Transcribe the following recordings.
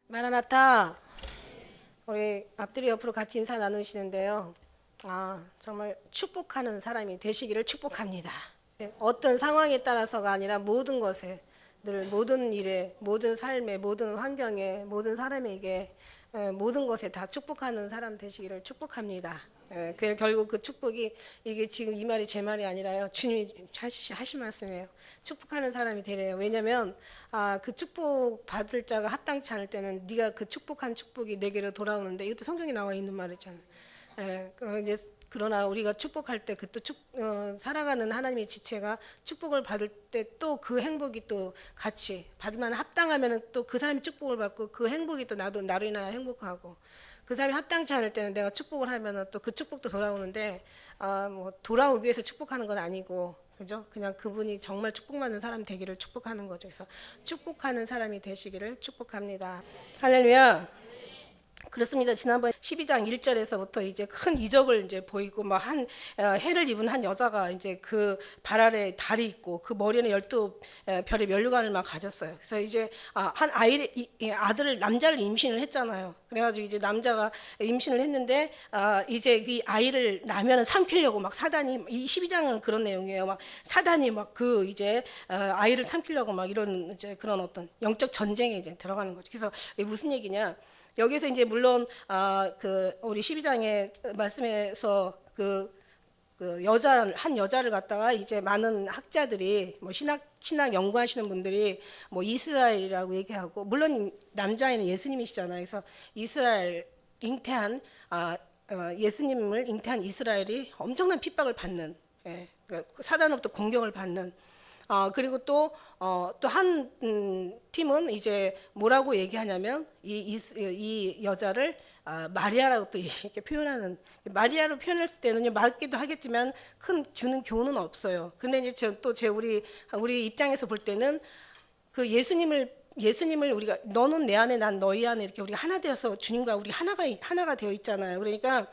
마라나타, 우리 앞뒤로 옆으로 같이 인사 나누시는데요. 정말 축복하는 사람이 되시기를 축복합니다. 어떤 상황에 따라서가 아니라 모든 것에, 늘 모든 일에, 모든 삶에, 모든 환경에, 모든 사람에게, 모든 것에 다 축복하는 사람 되시기를 축복합니다. 결국 그 축복이, 이게 지금 이 말이 제 말이 아니라요, 주님이 하신 말씀이에요. 축복하는 사람이 되래요. 왜냐하면 그 축복 받을 자가 합당치 않을 때는 네가 그 축복한 축복이 내게로 돌아오는데, 이것도 성경에 나와 있는 말이잖아요. 그러나 우리가 축복할 때 그 또 살아가는 하나님의 지체가 축복을 받을 때 또 그 행복이 또 같이 받으면 합당하면은 또 그 사람이 축복을 받고 그 행복이 또 나도 나로 인하여 행복하고, 그 사람이 합당치 않을 때는 내가 축복을 하면은 또 그 축복도 돌아오는데, 뭐 돌아오기 위해서 축복하는 건 아니고, 그죠? 그냥 그분이 정말 축복받는 사람 되기를 축복하는 거죠. 그래서 축복하는 사람이 되시기를 축복합니다. 할렐루야. 그렇습니다. 지난번 12장 1절에서부터 이제 큰 이적을 이제 보이고, 막 해를 입은 한 여자가 이제 그 발 아래 달이 있고 그 머리에는 12별의 면류관을 막 가졌어요. 그래서 이제 한 아들을, 남자를 임신을 했잖아요. 그래가지고 이제 남자가 임신을 했는데, 이제 이 아이를 나면은 삼키려고 막 사단이, 이 12장은 그런 내용이에요. 막 사단이 막 그 이제 아이를 삼키려고 막 이런 이제 그런 어떤 영적 전쟁에 이제 들어가는 거죠. 그래서 이게 무슨 얘기냐? 여기서 이제 물론 그 우리 12장의 말씀에서 그 한 여자를 갖다가 이제 많은 학자들이, 뭐 신학 연구하시는 분들이 뭐 이스라엘이라고 얘기하고, 물론 남자애는 예수님이시잖아요. 그래서 이스라엘 잉태한 예수님을 잉태한 이스라엘이 엄청난 핍박을 받는, 그러니까 사단으로부터 공격을 받는, 그리고 또 한 팀은 이제 뭐라고 얘기하냐면 이 여자를 마리아라고 또 이렇게 표현하는, 마리아로 표현했을 때는 맞기도 하겠지만 큰 주는 교훈은 없어요. 근데 이제 우리 입장에서 볼 때는 그 예수님을 우리가, 너는 내 안에 난 너희 안에, 이렇게 우리가 하나 되어서 주님과 우리 하나가 되어 있잖아요. 그러니까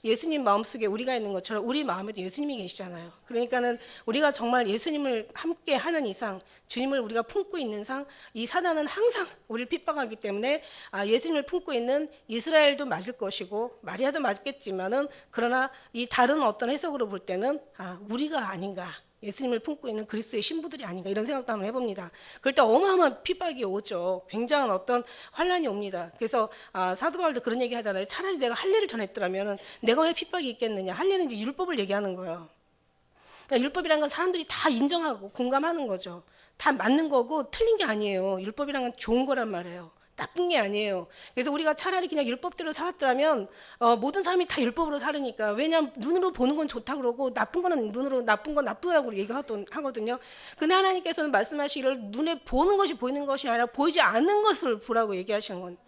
예수님 마음속에 우리가 있는 것처럼 우리 마음에도 예수님이 계시잖아요. 그러니까는 우리가 정말 예수님을 함께 하는 이상, 주님을 우리가 품고 있는 이상, 이 사단은 항상 우리를 핍박하기 때문에 예수님을 품고 있는 이스라엘도 맞을 것이고 마리아도 맞겠지만은, 그러나 이 다른 어떤 해석으로 볼 때는 우리가 아닌가, 예수님을 품고 있는 그리스도의 신부들이 아닌가, 이런 생각도 한번 해봅니다. 그럴 때 어마어마한 핍박이 오죠. 굉장한 어떤 환란이 옵니다. 그래서 사도 바울도 그런 얘기 하잖아요. 차라리 내가 할례를 전했더라면 내가 왜 핍박이 있겠느냐. 할례는 이제 율법을 얘기하는 거예요. 그러니까 율법이라는 건 사람들이 다 인정하고 공감하는 거죠. 다 맞는 거고 틀린 게 아니에요. 율법이라는 건 좋은 거란 말이에요. 나쁜 게 아니에요. 그래서 우리가 차라리 그냥 율법대로 살았더라면, 모든 사람이 다 율법으로 살으니까, 왜냐하면 눈으로 보는 건 좋다 그러고 나쁜 거는 눈으로, 나쁜 건 나쁘다고 얘기하거든요. 근데 하나님께서는 말씀하시기를 눈에 보는 것이 보이는 것이 아니라 보이지 않는 것을 보라고 얘기하시는 건,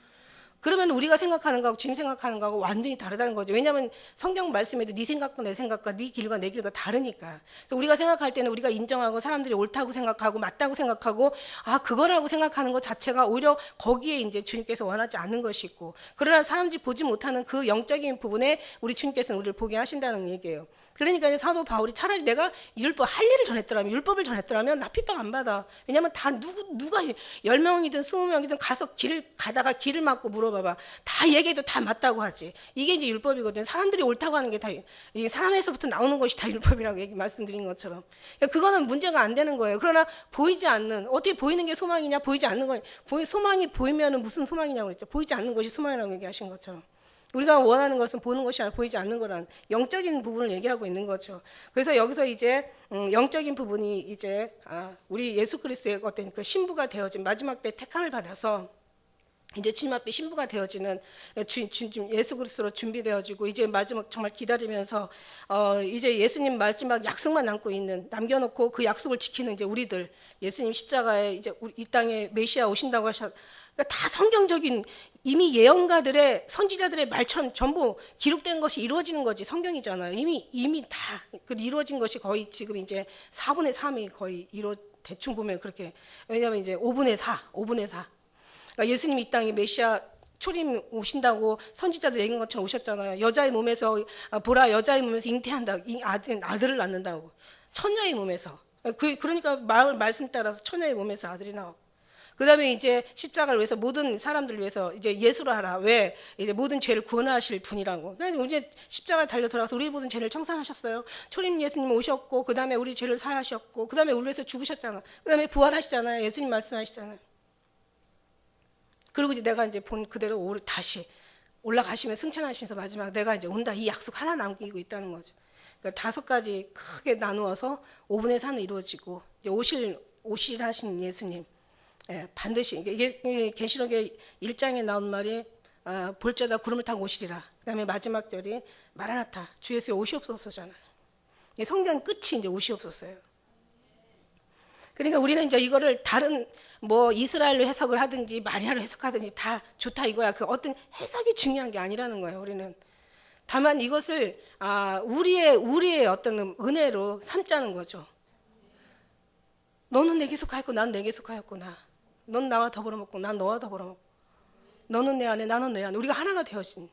그러면 우리가 생각하는 거하고 주님 생각하는 거하고 완전히 다르다는 거죠. 왜냐하면 성경 말씀에도 네 생각과 내 생각과 네 길과 내 길과 다르니까. 그래서 우리가 생각할 때는 우리가 인정하고 사람들이 옳다고 생각하고 맞다고 생각하고 그거라고 생각하는 것 자체가 오히려 거기에 이제 주님께서 원하지 않는 것이 있고, 그러나 사람들이 보지 못하는 그 영적인 부분에 우리 주님께서는 우리를 보게 하신다는 얘기예요. 그러니까 이제 사도 바울이 차라리 내가 할례를 전했더라면, 율법을 전했더라면 나 핍박 안 받아. 왜냐하면 다 누가 10명이든 20명이든 가서 길을 가다가 길을 막고 물어봐봐. 다 얘기해도 다 맞다고 하지. 이게 이제 율법이거든요. 사람들이 옳다고 하는 게 다, 사람에서부터 나오는 것이 다 율법이라고 말씀드린 것처럼. 그러니까 그거는 문제가 안 되는 거예요. 그러나 보이지 않는, 어떻게 보이는 게 소망이냐, 보이지 않는 거, 소망이 보이면은 무슨 소망이냐고 그랬죠. 보이지 않는 것이 소망이라고 얘기하신 것처럼. 우리가 원하는 것은 보는 것이 아니라 보이지 않는 거란 영적인 부분을 얘기하고 있는 거죠. 그래서 여기서 이제 영적인 부분이 이제 우리 예수 그리스도의 어떤 그 신부가 되어진, 마지막 때 택함을 받아서 이제 주님 앞에 신부가 되어지는 예수 그리스도로 준비되어지고, 이제 마지막 정말 기다리면서 이제 예수님 마지막 약속만 남겨놓고 그 약속을 지키는 이제 우리들, 예수님 십자가에 이제 이 땅에 메시아 오신다고 그러니까 다 성경적인, 이미 예언가들의, 선지자들의 말처럼 전부 기록된 것이 이루어지는 거지. 성경이잖아요. 이미 다 이루어진 것이 거의 지금 이제 4분의 3이 거의 대충 보면 그렇게. 왜냐하면 이제 5분의 4. 그러니까 예수님이 이 땅에 메시아 초림 오신다고 선지자들 얘기한 것처럼 오셨잖아요. 여자의 몸에서 잉태한다. 아들을 낳는다고. 처녀의 몸에서. 그러니까 말씀 따라서 처녀의 몸에서 아들이 나오고. 그다음에 이제 십자가를 위해서 모든 사람들을 위해서 이제 예수를 하라. 왜? 이제 모든 죄를 구원하실 분이라고. 그래서 이제 십자가 달려 돌아가서 우리 모든 죄를 청산하셨어요. 초림 예수님 오셨고 그다음에 우리 죄를 사하셨고 그다음에 우리 위해서 죽으셨잖아. 그다음에 부활하시잖아요. 예수님 말씀하시잖아요. 그리고 이제 내가 이제 본 그대로 다시 올라가시면 승천하시면서 마지막 내가 이제 온다 이 약속 하나 남기고 있다는 거죠. 그러니까 5가지 크게 나누어서 5분의 4는 이루어지고 이제 오실하신 예수님. 예, 반드시 이게 계시록의 1장에 나온 말이 볼자다 구름을 타고 오시리라. 그다음에 마지막 절이 마라나타 주 예수의 오시옵소서잖아요. 성경 끝이 이제 오시옵소서예요. 그러니까 우리는 이제 이거를 다른 뭐 이스라엘로 해석을 하든지 마리아로 해석하든지 다 좋다 이거야. 그 어떤 해석이 중요한 게 아니라는 거예요. 우리는 다만 이것을 우리의 어떤 은혜로 삼자는 거죠. 너는 내게 속하였고 난 내게 속하였구나. 넌 나와 더불어 먹고 난 너와 더불어 먹고 너는 내 안에 나는 내 안에 우리가 하나가 되어진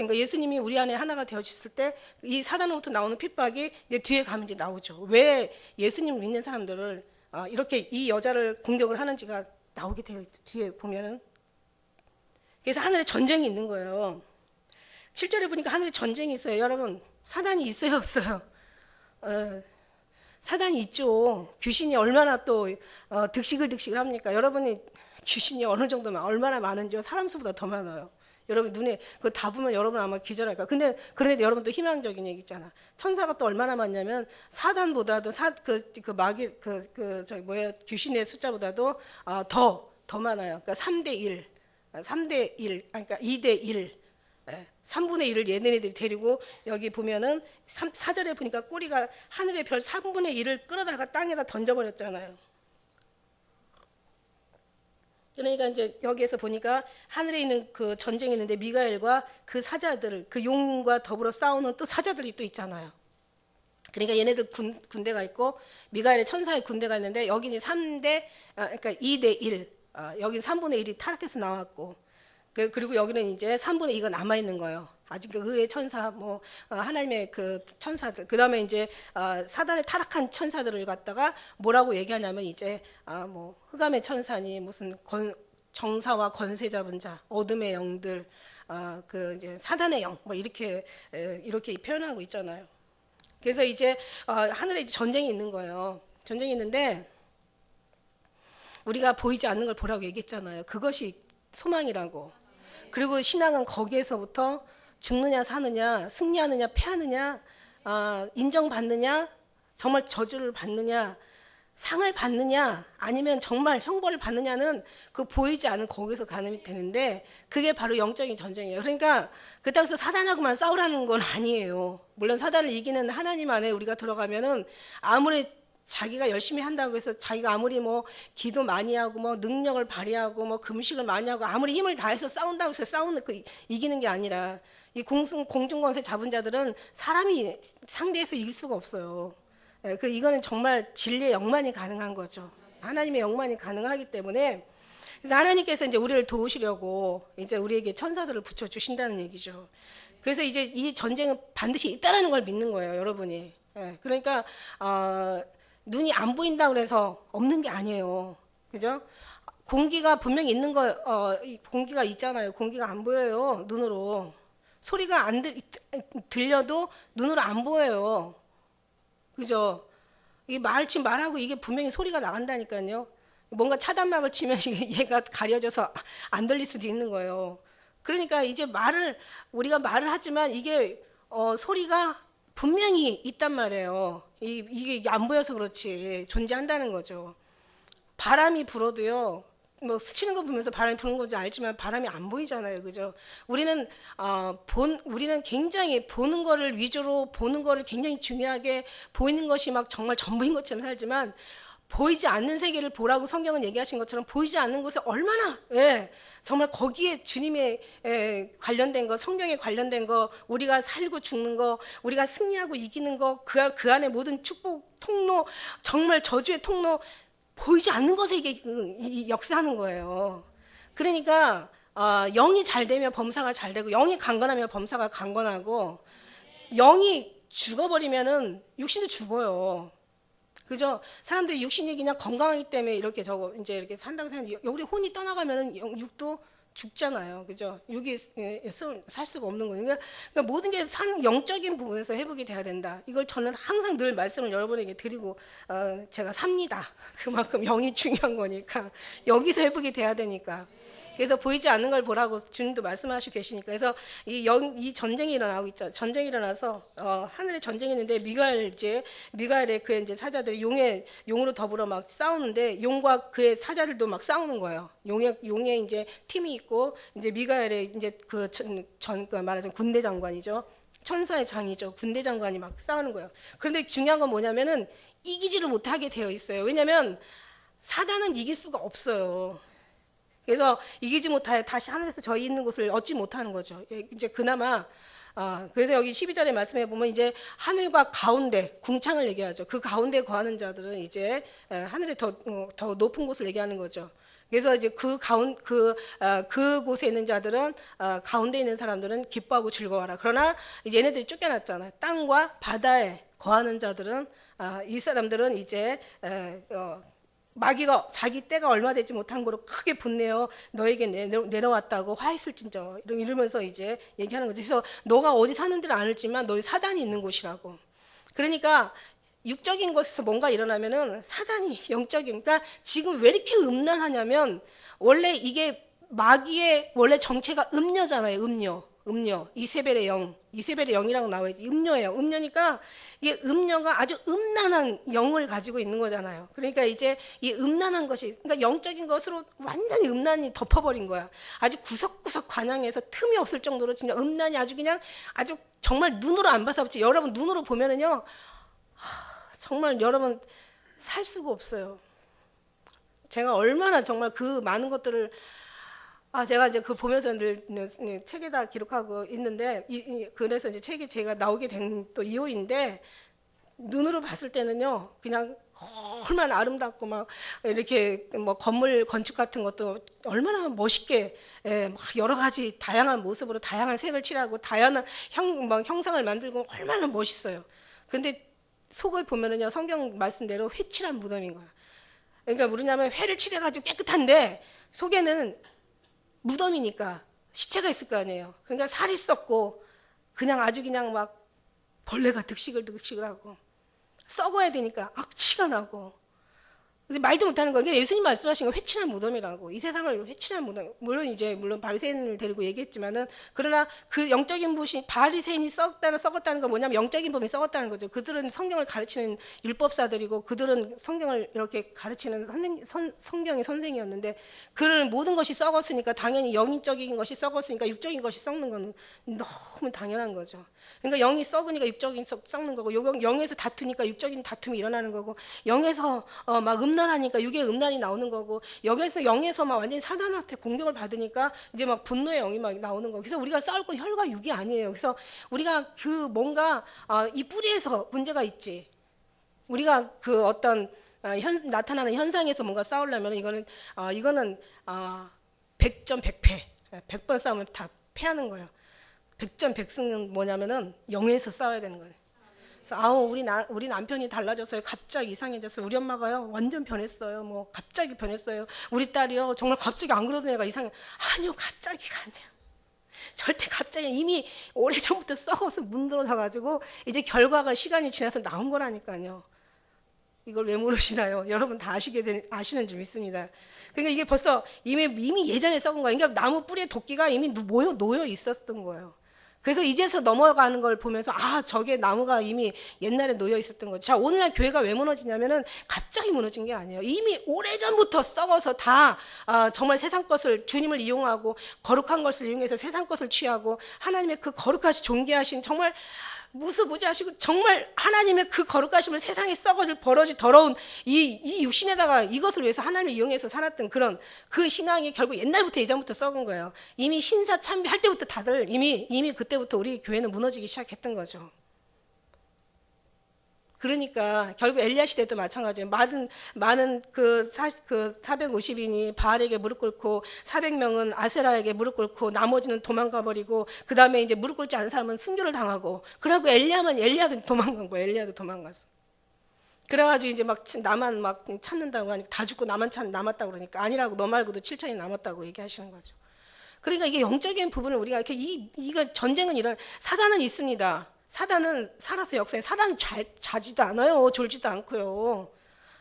거예요. 예수님이 우리 안에 하나가 되어졌을 때 이 사단으로부터 나오는 핍박이 이제 뒤에 가면 이제 나오죠. 왜 예수님을 믿는 사람들을 이렇게 이 여자를 공격을 하는지가 나오게 되어 있죠. 뒤에 보면은. 그래서 하늘에 전쟁이 있는 거예요. 7절에 보니까 하늘에 전쟁이 있어요. 여러분 사단이 있어요 없어요? 사단이 있죠. 귀신이 얼마나 또 득식을 합니까? 여러분이 귀신이 어느 정도면 얼마나 많은지요? 사람 수보다 더 많아요. 여러분 눈에 그거 다 보면 여러분 아마 기절할까. 근데 그런데 여러분 또 희망적인 얘기 있잖아. 천사가 또 얼마나 많냐면 사단보다도 귀신의 숫자보다도 더 많아요. 그러니까 3대 1, 그러니까 2대 1. 3분의 1을 얘네들이 데리고 여기 보면은 4절에 보니까 꼬리가 하늘의 별 3분의 1을 끌어다가 땅에다 던져버렸잖아요. 그러니까 이제 여기에서 보니까 하늘에 있는 그 전쟁이 있는데 미가엘과 그 사자들, 그 용과 더불어 싸우는 또 사자들이 또 있잖아요. 그러니까 얘네들 군대가 있고 미가엘의 천사의 군대가 있는데 여기는 그러니까 2대 1, 여기 3분의 1이 타락해서 나왔고 그리고 여기는 이제 3분의 2가 남아 있는 거예요. 아직 그 의의 천사, 하나님의 그 천사들. 그 다음에 이제 사단의 타락한 천사들을 갖다가 뭐라고 얘기하냐면 이제 흑암의 천사니 무슨 정사와 권세 잡은 자, 어둠의 영들, 그 이제 사단의 영, 이렇게 표현하고 있잖아요. 그래서 이제 하늘에 이제 전쟁이 있는 거예요. 전쟁이 있는데 우리가 보이지 않는 걸 보라고 얘기했잖아요. 그것이 소망이라고. 그리고 신앙은 거기에서부터 죽느냐 사느냐, 승리하느냐 패하느냐, 인정받느냐, 정말 저주를 받느냐, 상을 받느냐, 아니면 정말 형벌을 받느냐는 그 보이지 않은 거기서 가늠이 되는데 그게 바로 영적인 전쟁이에요. 그러니까 그 땅에서 사단하고만 싸우라는 건 아니에요. 물론 사단을 이기는 하나님 안에 우리가 들어가면은 아무리 자기가 열심히 한다고 해서 자기가 아무리 기도 많이 하고 능력을 발휘하고 금식을 많이 하고 아무리 힘을 다해서 싸운다고 해서 이기는 게 아니라 이 공중권세 잡은 자들은 사람이 상대해서 이길 수가 없어요. 이거는 정말 진리의 영만이 가능한 거죠. 하나님의 영만이 가능하기 때문에 그래서 하나님께서 이제 우리를 도우시려고 이제 우리에게 천사들을 붙여 주신다는 얘기죠. 그래서 이제 이 전쟁은 반드시 있다라는 걸 믿는 거예요, 여러분이. 그러니까 눈이 안 보인다고 해서 없는 게 아니에요. 그죠? 공기가 분명히 있는 공기가 있잖아요. 공기가 안 보여요, 눈으로. 소리가 들려도 눈으로 안 보여요. 그죠? 이 말하고 이게 분명히 소리가 나간다니까요. 뭔가 차단막을 치면 얘가 가려져서 안 들릴 수도 있는 거예요. 그러니까 이제 우리가 말을 하지만 이게 소리가 분명히 있단 말이에요. 이게 안 보여서 그렇지 존재한다는 거죠. 바람이 불어도요. 스치는 거 보면서 바람이 부는 건지 알지만 바람이 안 보이잖아요, 그죠? 우리는 굉장히 보는 거를 위주로 보는 거를 굉장히 중요하게 보이는 것이 정말 전부인 것처럼 살지만 보이지 않는 세계를 보라고 성경은 얘기하신 것처럼 보이지 않는 곳에 얼마나 정말 거기에 주님의 관련된 거, 성경에 관련된 거, 우리가 살고 죽는 거, 우리가 승리하고 이기는 거, 그 안에 모든 축복 통로, 정말 저주의 통로. 보이지 않는 것에 이게 역사하는 거예요. 그러니까 영이 잘 되면 범사가 잘 되고 영이 강건하면 범사가 강건하고 영이 죽어버리면은 육신도 죽어요. 그죠? 사람들이 육신이 그냥 건강하기 때문에 이렇게 저거 이제 이렇게 산다고 생각하는데 우리 혼이 떠나가면은 육도 죽잖아요. 그죠? 육이 살 수가 없는 거예요. 그러니까 모든 게 영적인 부분에서 회복이 돼야 된다. 이걸 저는 항상 늘 말씀을 여러분에게 드리고 제가 삽니다. 그만큼 영이 중요한 거니까 여기서 회복이 돼야 되니까. 그래서 보이지 않는 걸 보라고 주님도 말씀하시고 계시니까. 그래서 이 전쟁이 일어나고 있죠. 전쟁이 일어나서 하늘에 전쟁이 있는데 미가엘의 그의 이제 사자들이 용으로 더불어 막 싸우는데 용과 그의 사자들도 막 싸우는 거예요. 용의 이제 팀이 있고 이제 미가엘의 이제 그 말하자면 군대 장관이죠. 천사의 장이죠. 군대 장관이 막 싸우는 거예요. 그런데 중요한 건 뭐냐면은 이기지를 못하게 되어 있어요. 왜냐하면 사단은 이길 수가 없어요. 그래서 이기지 못하여 다시 하늘에서 저희 있는 곳을 얻지 못하는 거죠. 이제 그나마 그래서 여기 12절의 말씀에 보면 이제 하늘과 가운데 궁창을 얘기하죠. 그 가운데 거하는 자들은 이제 하늘에 더 높은 곳을 얘기하는 거죠. 그래서 이제 그곳에 있는 자들은 가운데 있는 사람들은 기뻐하고 즐거워하라. 그러나 이제 얘네들이 쫓겨났잖아요. 땅과 바다에 거하는 자들은 이 사람들은 이제 마귀가 자기 때가 얼마 되지 못한 거로 크게 분내어 너에게 내려왔다고 화했을진저 이러면서 이제 얘기하는 거죠. 그래서 너가 어디 사는지는 알지만 너희 사단이 있는 곳이라고. 그러니까 육적인 것에서 뭔가 일어나면은 사단이 영적인. 그러니까 지금 왜 이렇게 음란하냐면 원래 이게 마귀의 원래 정체가 음녀잖아요. 음녀. 이세벨의 영이라고 나와있지. 음녀예요. 음녀니까 이 음녀가 아주 음란한 영을 가지고 있는 거잖아요. 그러니까 이제 이 음란한 것이, 그러니까 영적인 것으로 완전히 음란이 덮어버린 거야. 아주 구석구석 관양에서 틈이 없을 정도로 진짜 음란이 아주 그냥 아주 정말 눈으로 안 봐서 없지. 여러분 눈으로 보면은요, 정말 여러분 살 수가 없어요. 제가 얼마나 정말 그 많은 것들을 제가 이제 그 보면서 늘 책에다 기록하고 있는데 그래서 이제 책이 제가 나오게 된 또 이유인데 눈으로 봤을 때는요 그냥 얼마나 아름답고 막 이렇게 뭐 건물 건축 같은 것도 얼마나 멋있게 막 여러 가지 다양한 모습으로 다양한 색을 칠하고 다양한 형상을 만들고 얼마나 멋있어요. 근데 속을 보면은요 성경 말씀대로 회칠한 무덤인 거야. 그러니까 뭐냐면 회를 칠해가지고 깨끗한데 속에는 무덤이니까 시체가 있을 거 아니에요. 그러니까 살이 썩고 그냥 아주 그냥 막 벌레가 득식을 하고 썩어야 되니까 악취가 나고 근데 말도 못하는 거예요. 예수님 말씀하신 건 회칠한 무덤이라고. 이 세상을 회칠한 무덤. 물론 바리새인을 데리고 얘기했지만은 그러나 그 영적인 부분이 바리새인이 썩었다는 건 뭐냐면 영적인 부분이 썩었다는 거죠. 그들은 성경을 가르치는 율법사들이고 그들은 성경을 이렇게 가르치는 성경의 선생이었는데 그런 모든 것이 썩었으니까 당연히 영적인 것이 썩었으니까 육적인 것이 썩는 건 너무 당연한 거죠. 그러니까 영이 썩으니까 육적인 썩는 거고 영에서 다투니까 육적인 다툼이 일어나는 거고 영에서 막 음란하니까 육의 음란이 나오는 거고 영에서 막 완전히 사단한테 공격을 받으니까 이제 막 분노의 영이 막 나오는 거고. 그래서 우리가 싸울 건 혈과 육이 아니에요. 그래서 우리가 그 뭔가 이 뿌리에서 문제가 있지. 우리가 그 어떤 나타나는 현상에서 뭔가 싸우려면 이거는 100점 100패 100번 싸우면 다 패하는 거예요. 100점 100승은 뭐냐면은 영에서 싸워야 되는 거예요. 그래서 우리 남편이 달라졌어요. 갑자기 이상해졌어요. 우리 엄마가요 완전 변했어요. 뭐 갑자기 변했어요. 우리 딸이요 정말 갑자기 안 그러던 애가 이상해. 아니요 갑자기가 아니에요. 절대 갑자기 이미 오래전부터 썩어서 문드러져 가지고 이제 결과가 시간이 지나서 나온 거라니까요. 이걸 왜 모르시나요? 여러분 다 아시는 줄 믿습니다. 그러니까 이게 벌써 이미 예전에 썩은 거예요. 그러니까 나무 뿌리에 도끼가 이미 놓여 있었던 거예요. 그래서 이제서 넘어가는 걸 보면서 저게 나무가 이미 옛날에 놓여 있었던 거죠. 자, 오늘날 교회가 왜 무너지냐면은 갑자기 무너진 게 아니에요. 이미 오래전부터 썩어서 다 정말 세상 것을 주님을 이용하고 거룩한 것을 이용해서 세상 것을 취하고 하나님의 그 거룩하시 존귀하신 정말 무수무지하시고 정말 하나님의 그 거룩하심을 세상에 썩어질 버러지 더러운 이 육신에다가 이것을 위해서 하나님을 이용해서 살았던 그런 그 신앙이 결국 옛날부터 예전부터 썩은 거예요. 이미 신사 참배할 때부터 다들 이미 그때부터 우리 교회는 무너지기 시작했던 거죠. 그러니까 결국 엘리야 시대도 마찬가지예요. 많은 그 450인이 바알에게 무릎 꿇고 400명은 아세라에게 무릎 꿇고 나머지는 도망가 버리고 그 다음에 이제 무릎 꿇지 않은 사람은 순교를 당하고 그러고 엘리야도 도망간 거예요. 엘리야도 도망갔어. 그래가지고 이제 막 나만 막 찾는다고 하니까 다 죽고 나만 남았다고 그러니까 아니라고 너 말고도 7천이 남았다고 얘기하시는 거죠. 그러니까 이게 영적인 부분을 우리가 이렇게 이거 전쟁은 이런 사단은 있습니다. 사단은 살아서 역사에 사단은 자지도 않아요. 졸지도 않고요.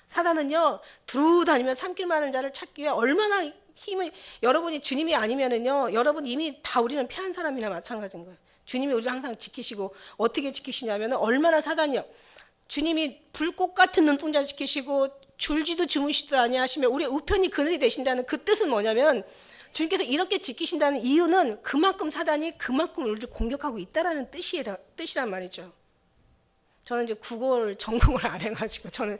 사단은요 두루 다니며 삼킬 만한 자를 찾기 위해 얼마나 힘을 여러분이 주님이 아니면은요 여러분 이미 다 우리는 패한 사람이나 마찬가지인 거예요. 주님이 우리를 항상 지키시고 어떻게 지키시냐면은 얼마나 사단이요. 주님이 불꽃 같은 눈동자 지키시고 졸지도 주무시도 아니하시며 우리 우편이 그늘이 되신다는 그 뜻은 뭐냐면 주님께서 이렇게 지키신다는 이유는 그만큼 사단이 그만큼 우리를 공격하고 있다라는 뜻이란 말이죠. 저는 이제 국어를 전공을 안 해가지고 저는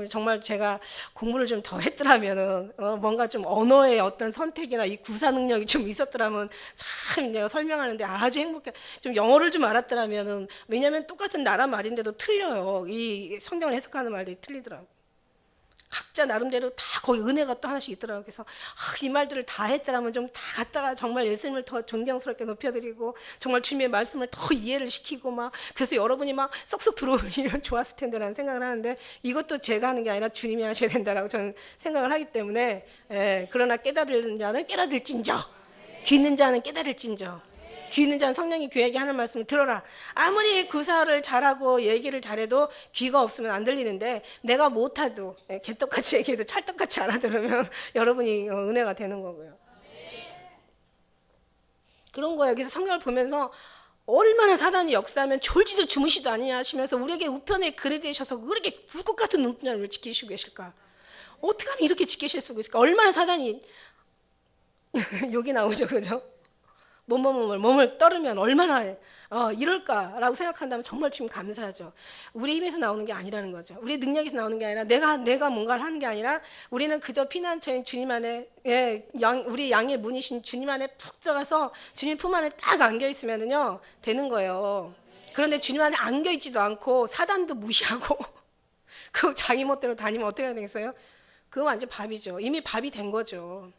정말 제가 공부를 좀 더 했더라면은 뭔가 좀 언어의 어떤 선택이나 이 구사 능력이 좀 있었더라면 참 내가 설명하는데 아주 행복해. 좀 영어를 좀 알았더라면은 왜냐하면 똑같은 나라 말인데도 틀려요. 이 성경을 해석하는 말이 틀리더라고. 각자 나름대로 다 거기 은혜가 또 하나씩 있더라고요. 그래서 이 말들을 다 했더라면 좀 다 갖다가 정말 예수님을 더 존경스럽게 높여드리고 정말 주님의 말씀을 더 이해를 시키고 막 그래서 여러분이 막 쏙쏙 들어오면 좋았을 텐데라는 생각을 하는데 이것도 제가 하는 게 아니라 주님이 하셔야 된다라고 저는 생각을 하기 때문에 그러나 깨달은 자는 깨달을진저 귀 있는 자는 깨달을진저 귀 있는 자는 성령이 귀에게 하는 말씀을 들어라. 아무리 구사를 잘하고 얘기를 잘해도 귀가 없으면 안 들리는데 내가 못해도 개떡같이 얘기해도 찰떡같이 알아들으면 여러분이 은혜가 되는 거고요. 그런 거예요. 그래서 성경을 보면서 얼마나 사단이 역사하면 졸지도 주무시도 아니냐 하시면서 우리에게 우편에 글을 대셔서 그렇게 불꽃 같은 눈동자를 지키시고 계실까. 어떻게 하면 이렇게 지키실 수 있을까. 얼마나 사단이 욕이 나오죠. 그죠? 몸을 떨으면 얼마나 이럴까라고 생각한다면 정말 주님 감사하죠. 우리 힘에서 나오는 게 아니라는 거죠. 우리 능력에서 나오는 게 아니라 내가 뭔가를 하는 게 아니라 우리는 그저 피난처인 주님 안에 우리 양의 문이신 주님 안에 푹 들어가서 주님 품 안에 딱 안겨 있으면은요 되는 거예요. 그런데 주님 안에 안겨 있지도 않고 사단도 무시하고 그 자기 멋대로 다니면 어떻게 해야 되겠어요? 그거 완전 밥이죠. 이미 밥이 된 거죠.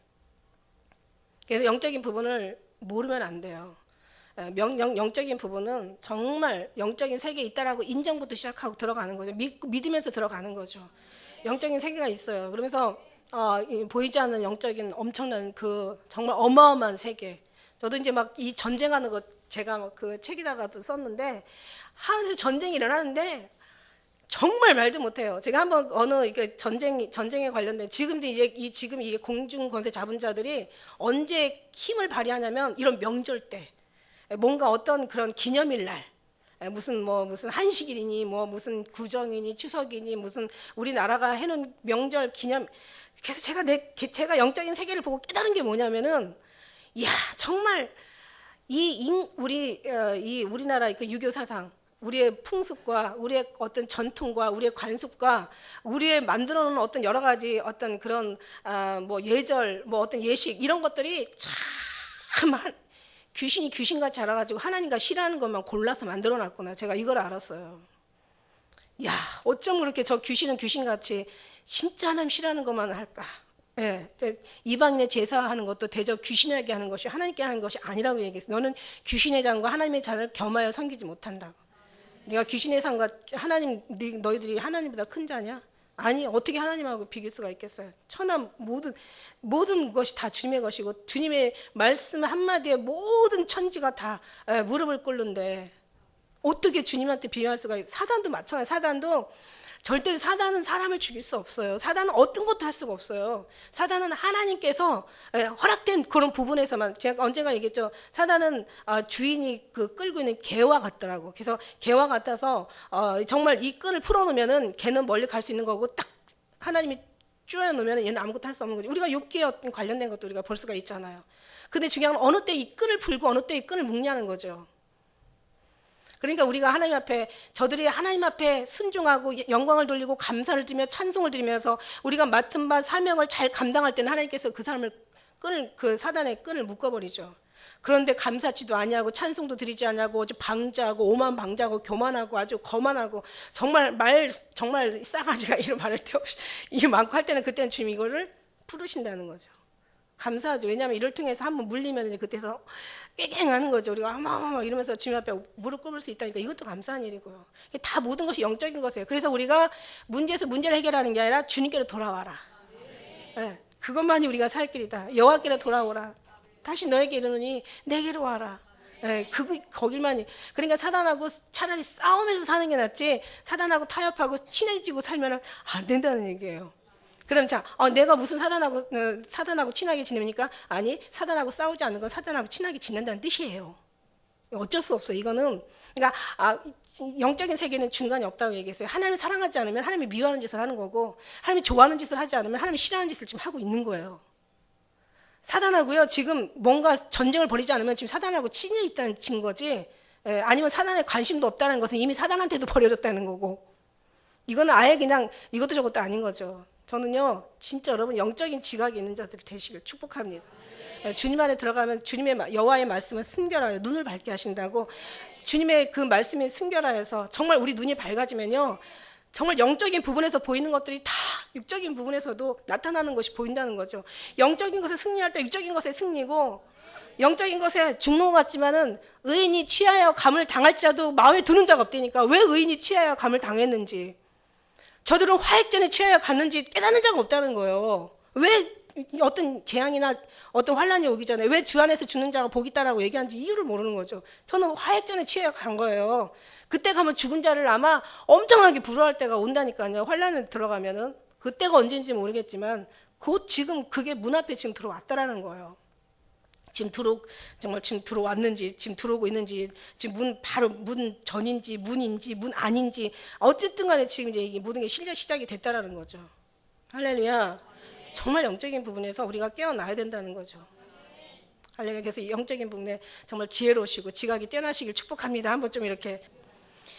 그래서 영적인 부분을 모르면 안 돼요. 영적인 부분은 정말 영적인 세계에 있다라고 인정부터 시작하고 들어가는 거죠. 믿으면서 들어가는 거죠. 영적인 세계가 있어요. 그러면서 보이지 않는 영적인 엄청난 그 정말 어마어마한 세계. 저도 이제 막 이 전쟁하는 거 제가 막 그 책에다가도 썼는데 하늘에서 전쟁이 일어나는데 정말 말도 못해요. 제가 한번 어느 이게 전쟁에 관련된 지금도 이제 지금 이게 공중 권세 잡은 자들이 언제 힘을 발휘하냐면 이런 명절 때 뭔가 어떤 그런 기념일 날 무슨 한식일이니 무슨 구정이니 추석이니 무슨 우리나라가 해놓은 명절 기념. 그래서 제가 영적인 세계를 보고 깨달은 게 뭐냐면은 이야 정말 우리나라 그 유교 사상. 우리의 풍습과 우리의 어떤 전통과 우리의 관습과 우리의 만들어놓은 어떤 여러 가지 어떤 그런 예절 어떤 예식 이런 것들이 참 귀신이 귀신같이 알아가지고 하나님과 싫어하는 것만 골라서 만들어놨구나. 제가 이걸 알았어요. 야 어쩜 그렇게 저 귀신은 귀신같이 진짜 하나님 싫어하는 것만 할까. 이방인의 제사하는 것도 대저 귀신에게 하는 것이 하나님께 하는 것이 아니라고 얘기했어요. 너는 귀신의 잔과 하나님의 잔을 겸하여 섬기지 못한다고. 네가 귀신의 상과 하나님 너희들이 하나님보다 큰 자냐? 아니 어떻게 하나님하고 비길 수가 있겠어요? 천하 모든 것이 다 주님의 것이고 주님의 말씀 한마디에 모든 천지가 다 무릎을 꿇는데 어떻게 주님한테 비교할 수가 있어요? 사단도 마찬가지. 절대로 사단은 사람을 죽일 수 없어요. 사단은 어떤 것도 할 수가 없어요. 사단은 하나님께서 허락된 그런 부분에서만 제가 언젠가 얘기했죠. 사단은 주인이 그 끌고 있는 개와 같더라고. 그래서 개와 같아서 정말 이 끈을 풀어놓으면은 개는 멀리 갈 수 있는 거고 딱 하나님이 쪼여놓으면 얘는 아무것도 할 수 없는 거죠. 우리가 욥기에 관련된 것도 우리가 볼 수가 있잖아요. 근데 중요한 건 어느 때 이 끈을 풀고 어느 때 이 끈을 묶냐는 거죠. 그러니까 우리가 하나님 앞에 저들이 하나님 앞에 순종하고 영광을 돌리고 감사를 드리며 찬송을 드리면서 우리가 맡은 바 사명을 잘 감당할 때는 하나님께서 그 사람을 그 사단의 끈을 묶어버리죠. 그런데 감사치도 아니하고 찬송도 드리지 않냐고 아주 방자하고 오만 방자하고 교만하고 아주 거만하고 정말 싸가지가 이런 말할 데 없이 이게 많고 할 때는 그때는 주님 이거를 풀으신다는 거죠. 감사하죠. 왜냐하면 이를 통해서 한번 물리면 이제 그때서 깽깽하는 거죠. 우리가 막 이러면서 주님 앞에 무릎 꿇을 수 있다니까 이것도 감사한 일이고요. 다 모든 것이 영적인 것이에요. 그래서 우리가 문제에서 문제를 해결하는 게 아니라 주님께로 돌아와라. 네, 그것만이 우리가 살 길이다. 여호와께로 돌아오라. 다시 너에게 이르노니 내게로 와라. 네, 거길만이. 그러니까 사단하고 차라리 싸우면서 사는 게 낫지 사단하고 타협하고 친해지고 살면 안 된다는 얘기예요. 그럼 자, 내가 무슨 사단하고 친하게 지냅니까? 아니, 사단하고 싸우지 않는 건 사단하고 친하게 지낸다는 뜻이에요. 어쩔 수 없어. 이거는 그러니까 영적인 세계는 중간이 없다고 얘기했어요. 하나님을 사랑하지 않으면 하나님이 미워하는 짓을 하는 거고, 하나님이 좋아하는 짓을 하지 않으면 하나님이 싫어하는 짓을 지금 하고 있는 거예요. 사단하고요, 지금 뭔가 전쟁을 벌이지 않으면 지금 사단하고 친해 있다는 증거지, 아니면 사단에 관심도 없다는 것은 이미 사단한테도 버려졌다는 거고, 이거는 아예 그냥 이것도 저것도 아닌 거죠. 저는요, 진짜 여러분 영적인 지각이 있는 자들이 되시길 축복합니다. 주님 안에 들어가면 주님의 여호와의 말씀은 순결하여 눈을 밝게 하신다고. 주님의 그 말씀이 순결하여서 정말 우리 눈이 밝아지면요, 정말 영적인 부분에서 보이는 것들이 다 육적인 부분에서도 나타나는 것이 보인다는 거죠. 영적인 것에 승리할 때 육적인 것에 승리고, 영적인 것에 죽는 것 같지만은 의인이 취하여 감을 당할지라도 마음에 드는 자가 없다니까. 왜 의인이 취하여 감을 당했는지, 저들은 화액전에 취하여 갔는지 깨닫는 자가 없다는 거예요. 왜 어떤 재앙이나 어떤 환란이 오기 전에 왜 주 안에서 죽는 자가 복이 있다라고 얘기하는지 이유를 모르는 거죠. 저는 화액전에 취하여 간 거예요. 그때 가면 죽은 자를 아마 엄청나게 부러워할 때가 온다니까요. 환란에 들어가면은. 그때가 언제인지 모르겠지만 곧 지금 그게 문 앞에 지금 들어왔다라는 거예요. 지금 들어왔는지, 지금 들어오고 있는지, 지금 바로 문 전인지, 문인지, 문 아닌지, 어쨌든 간에 지금 이제 이게 모든 게 시작이 됐다라는 거죠. 할렐루야. 정말 영적인 부분에서 우리가 깨어나야 된다는 거죠. 할렐루야. 그래서 영적인 부분에 정말 지혜로우시고 지각이 뛰어나시길 축복합니다. 한번 좀 이렇게.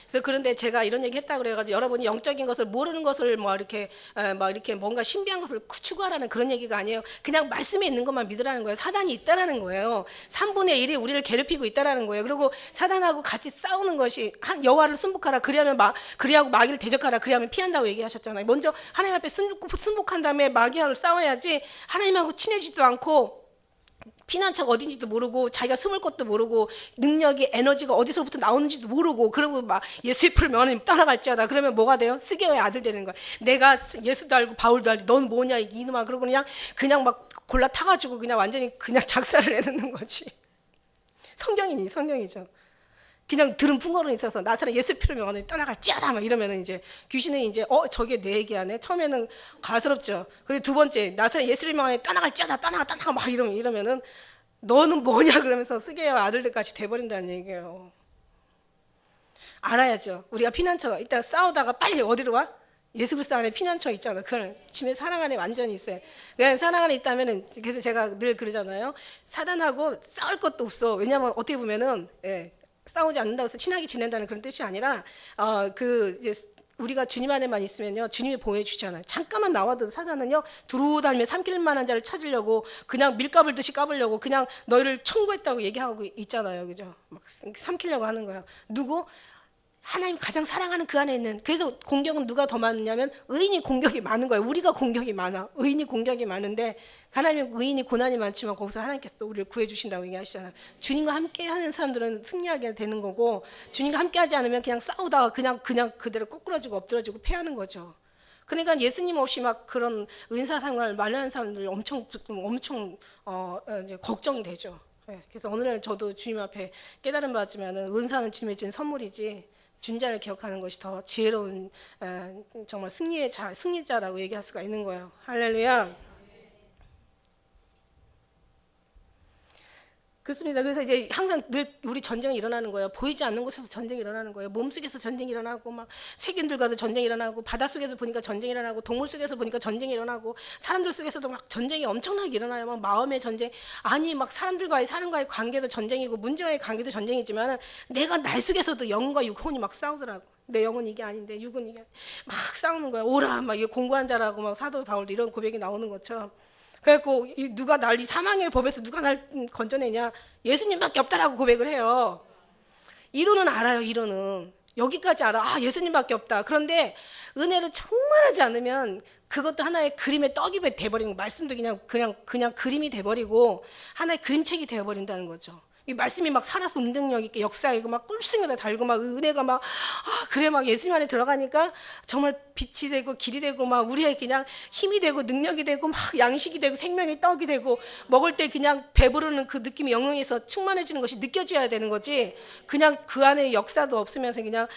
그래서 그런데 제가 이런 얘기 했다고 그래가지고 여러분이 영적인 것을 모르는 것을 이렇게 뭔가 신비한 것을 추구하라는 그런 얘기가 아니에요. 그냥 말씀에 있는 것만 믿으라는 거예요. 사단이 있다라는 거예요. 3분의 1이 우리를 괴롭히고 있다라는 거예요. 그리고 사단하고 같이 싸우는 것이 여호와를 순복하라. 그리하고 마귀를 대적하라. 그리하면 피한다고 얘기하셨잖아요. 먼저 하나님 앞에 순복한 다음에 마귀하고 싸워야지. 하나님하고 친해지지도 않고 피난처가 어딘지도 모르고 자기가 숨을 곳도 모르고 능력이 에너지가 어디서부터 나오는지도 모르고 그러고 막 예수의 피를 명하님 따라갈지어다. 그러면 뭐가 돼요? 스게어의 아들 되는 거야. 내가 예수도 알고 바울도 알지 넌 뭐냐 이놈아. 그러고 그냥 막 골라 타가지고 그냥 완전히 그냥 작사를 내놓는 거지. 성경이죠. 그냥 들은 풍어는 있어서 나사렛 예수 피를 명하니 떠나갈지어다 막 이러면은 이제 귀신은 이제 저게 내 얘기하네. 처음에는 가스럽죠. 근데 두 번째 나사렛 예수를 명하니 떠나갈지어다 떠나가 막 이러면은 너는 뭐냐 그러면서 스게야 아들들까지 돼버린다는 얘기예요. 알아야죠. 우리가 피난처가 이따 싸우다가 빨리 어디로 와? 예수 그리스도 안에 피난처 있잖아. 그걸 주님의 사랑 안에 완전히 있어요. 그러니까 사랑 안에 있다면은 그래서 제가 늘 그러잖아요. 사단하고 싸울 것도 없어. 왜냐하면 어떻게 보면은 싸우지 않는다고 해서 친하게 지낸다는 그런 뜻이 아니라 이제 우리가 주님 안에만 있으면요 주님이 보호해 주잖아요. 잠깐만 나와도 사단은요 두루 다니며 삼킬 만한 자를 찾으려고 그냥 밀가불 듯이 까불려고 그냥 너희를 청구했다고 얘기하고 있잖아요. 그죠? 막 삼키려고 하는 거예요. 누구? 하나님 가장 사랑하는 그 안에 있는. 그래서 공격은 누가 더 많냐면 의인이 공격이 많은 거예요. 우리가 공격이 많아. 의인이 공격이 많은데 하나님 의인이 고난이 많지만 거기서 하나님께서 우리를 구해주신다고 얘기하시잖아요. 주님과 함께하는 사람들은 승리하게 되는 거고 주님과 함께하지 않으면 그냥 싸우다가 그냥 그대로 꼬꾸라지고 엎드러지고 패하는 거죠. 그러니까 예수님 없이 막 그런 은사생활 말하는 사람들 엄청 이제 걱정되죠. 그래서 오늘 저도 주님 앞에 깨달음 받지만은 은사는 주님의 준 선물이지. 준자를 기억하는 것이 더 지혜로운 정말 승리자라고 얘기할 수가 있는 거예요. 할렐루야. 그렇습니다. 그래서 이제 항상 늘 우리 전쟁이 일어나는 거예요. 보이지 않는 곳에서 전쟁이 일어나는 거예요. 몸속에서 전쟁이 일어나고 막 세균들과도 전쟁이 일어나고 바닷속에서 보니까 전쟁이 일어나고 동물 속에서 보니까 전쟁이 일어나고 사람들 속에서도 막 전쟁이 엄청나게 일어나요. 막 마음의 전쟁. 아니 막 사람과의 관계도 전쟁이고 문제와의 관계도 전쟁이지만 내가 날 속에서도 영과 육혼이 막 싸우더라고. 내 영은 이게 아닌데 육은 이게 막 싸우는 거야. 오라 막 이게 공부한 자라고 막 사도 바울도 이런 고백이 나오는 것처럼. 그래갖고 누가 날 이 사망의 법에서 누가 날 건져내냐? 예수님밖에 없다라고 고백을 해요. 이론은 알아요. 이론은 여기까지 알아. 아, 예수님밖에 없다. 그런데 은혜를 충만하지 않으면 그것도 하나의 그림의 떡이 돼버리는 거. 말씀도 그냥 그림이 돼버리고 하나의 그림책이 되어버린다는 거죠. 이 말씀이 막 살아서 운동력 있게 역사이고 막 꿀승에다 달고 막 은혜가 막 그래 막 예수님 안에 들어가니까 정말 빛이 되고 길이 되고 막 우리의 그냥 힘이 되고 능력이 되고 막 양식이 되고 생명의 떡이 되고 먹을 때 그냥 배부르는 그 느낌이 영영에서 충만해지는 것이 느껴져야 되는 거지. 그냥 그 안에 역사도 없으면서 그냥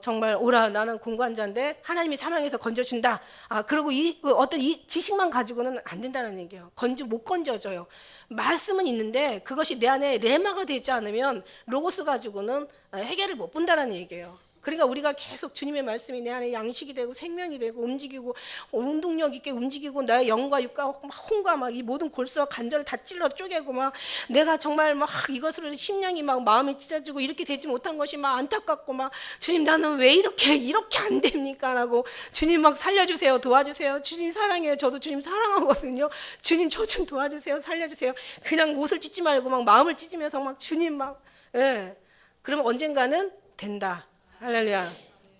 정말 오라 나는 공관자인데 하나님이 사망에서 건져준다. 그리고 어떤 이 지식만 가지고는 안 된다는 얘기예요. 못 건져져요. 말씀은 있는데 그것이 내 안에 레마가 되지 않으면 로고스 가지고는 해결을 못 본다는 얘기예요. 그러니까 우리가 계속 주님의 말씀이 내 안에 양식이 되고 생명이 되고 움직이고 운동력 있게 움직이고 나의 영과 육과 혼과 막 이 모든 골수와 관절을 다 찔러 쪼개고 막 내가 정말 막 이것으로 심령이 막 마음이 찢어지고 이렇게 되지 못한 것이 막 안타깝고 막 주님 나는 왜 이렇게 안 됩니까? 라고 주님 막 살려주세요, 도와주세요. 주님 사랑해요. 저도 주님 사랑하거든요. 주님 저 좀 도와주세요, 살려주세요. 그냥 옷을 찢지 말고 막 마음을 찢으면서 막 주님 막 예. 그러면 언젠가는 된다. 할렐루야.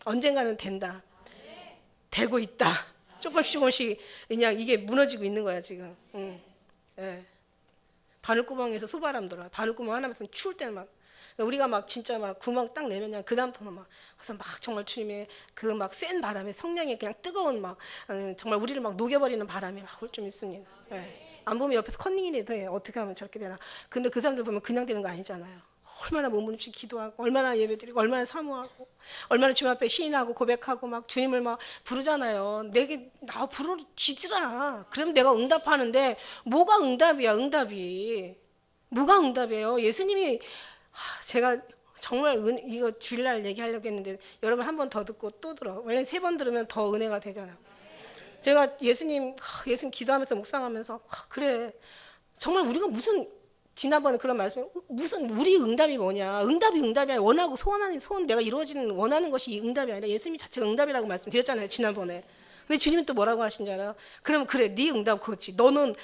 언젠가는 된다. 되고 있다. 조금씩 그냥 이게 무너지고 있는 거야 지금. 예. 바늘구멍에서 소바람 들어요. 바늘구멍 하나만 추울 때는 막 우리가 막 진짜 막 구멍 딱 내면 그 다음부터는 막 그래서 막 정말 주님의 그 막 센 바람에 성령의 그냥 뜨거운 막 정말 우리를 막 녹여버리는 바람이 막 올 좀 있습니다. 예. 안 보면 옆에서 컨닝이라도 해. 어떻게 하면 저렇게 되나. 근데 그 사람들 보면 그냥 되는 거 아니잖아요. 얼마나 몸부림치 기도하고 얼마나 예배드리고 얼마나 사모하고 얼마나 주님 앞에 시인하고 고백하고 막 주님을 막 부르잖아요. 내게 나 부르지라. 그러면 내가 응답하는데 뭐가 응답이야? 응답이 뭐가 응답이에요? 예수님이 제가 정말 이거 주일날 얘기하려고 했는데 여러분 한 번 더 듣고 또 들어. 원래 3번 들으면 더 은혜가 되잖아요. 제가 예수님 기도하면서 묵상하면서 그래 정말 우리가 무슨 지난번에 그런 말씀에 무슨 우리 응답이 뭐냐. 응답이 아니라 원하고 소원하는 소원 내가 이루어지는 원하는 것이 응답이 아니라 예수님이 자체가 응답이라고 말씀드렸잖아요 지난번에. 근데 주님은 또 뭐라고 하신 줄 알아요? 그러면 그래 네 응답 그렇지. 너는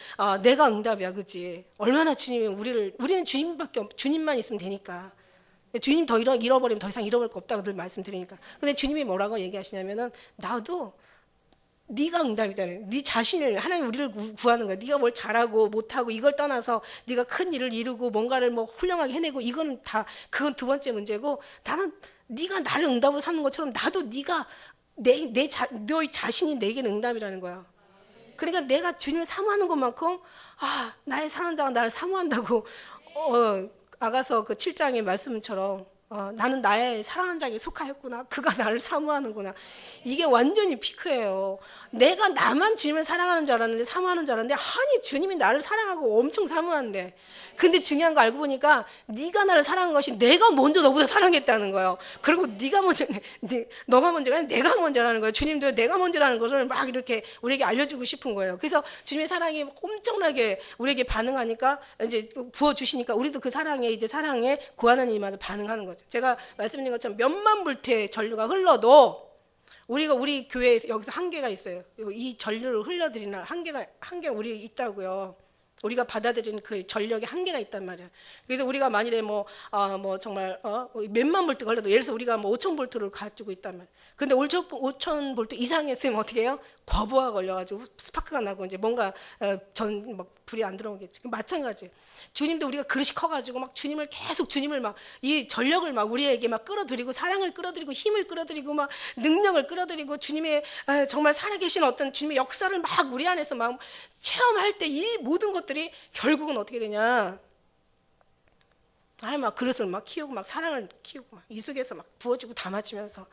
내가 응답이야 그렇지. 얼마나 주님이 우리는 주님만 있으면 되니까. 주님 더 잃어버리면 더 이상 잃어버릴 거 없다고 늘 말씀드리니까. 근데 주님이 뭐라고 얘기하시냐면은 나도 네가 응답이다. 네 자신을 하나님 우리를 구하는 거야. 네가 뭘 잘하고 못하고 이걸 떠나서 네가 큰 일을 이루고 뭔가를 뭐 훌륭하게 해내고 이건 그건 두 번째 문제고 나는 네가 나를 응답으로 삼는 것처럼 나도 네가 너희 자신이 내게는 응답이라는 거야. 그러니까 내가 주님을 사모하는 것만큼 나의 사랑하는 자가 나를 사모한다고 아가서 그 7장의 말씀처럼 나는 나의 사랑하는 자에게 속하였구나. 그가 나를 사모하는구나. 이게 완전히 피크예요. 내가 나만 주님을 사랑하는 줄 알았는데 사모하는 줄 알았는데 아니 주님이 나를 사랑하고 엄청 사모한대. 근데 중요한 거 알고 보니까 네가 나를 사랑한 것이 내가 먼저 너보다 사랑했다는 거예요. 그리고 너가 먼저가 아니라 내가 먼저라는 거예요. 주님도 내가 먼저라는 것을 막 이렇게 우리에게 알려주고 싶은 거예요. 그래서 주님의 사랑이 엄청나게 우리에게 반응하니까 이제 부어주시니까 우리도 그 사랑에 구하는 일마다 반응하는 거죠. 제가 말씀드린 것처럼 몇만 볼트의 전류가 흘러도 우리 교회에서 여기서 한계가 있어요. 이 전류를 흘려드리는 한계가 우리 있다고요. 우리가 받아들이는 그 전력의 한계가 있단 말이에요. 그래서 우리가 만일에 정말 몇만 볼트 걸려도 예를 들어서 우리가 5천 볼트를 가지고 있단 말이에요. 근데 5천 볼트 이상 했으면 어떻게 해요? 과부하 걸려가지고 스파크가 나고 이제 뭔가 불이 안 들어오겠지. 마찬가지. 주님도 우리가 그릇이 커가지고 막 주님을 막 이 전력을 막 우리에게 막 끌어들이고 사랑을 끌어들이고 힘을 끌어들이고 막 능력을 끌어들이고 주님의 정말 살아계신 어떤 주님의 역사를 막 우리 안에서 막 체험할 때 이 모든 것들이 결국은 어떻게 되냐? 막 그릇을 막 키우고 막 사랑을 키우고 막 이 속에서 막 부어주고 담아주면서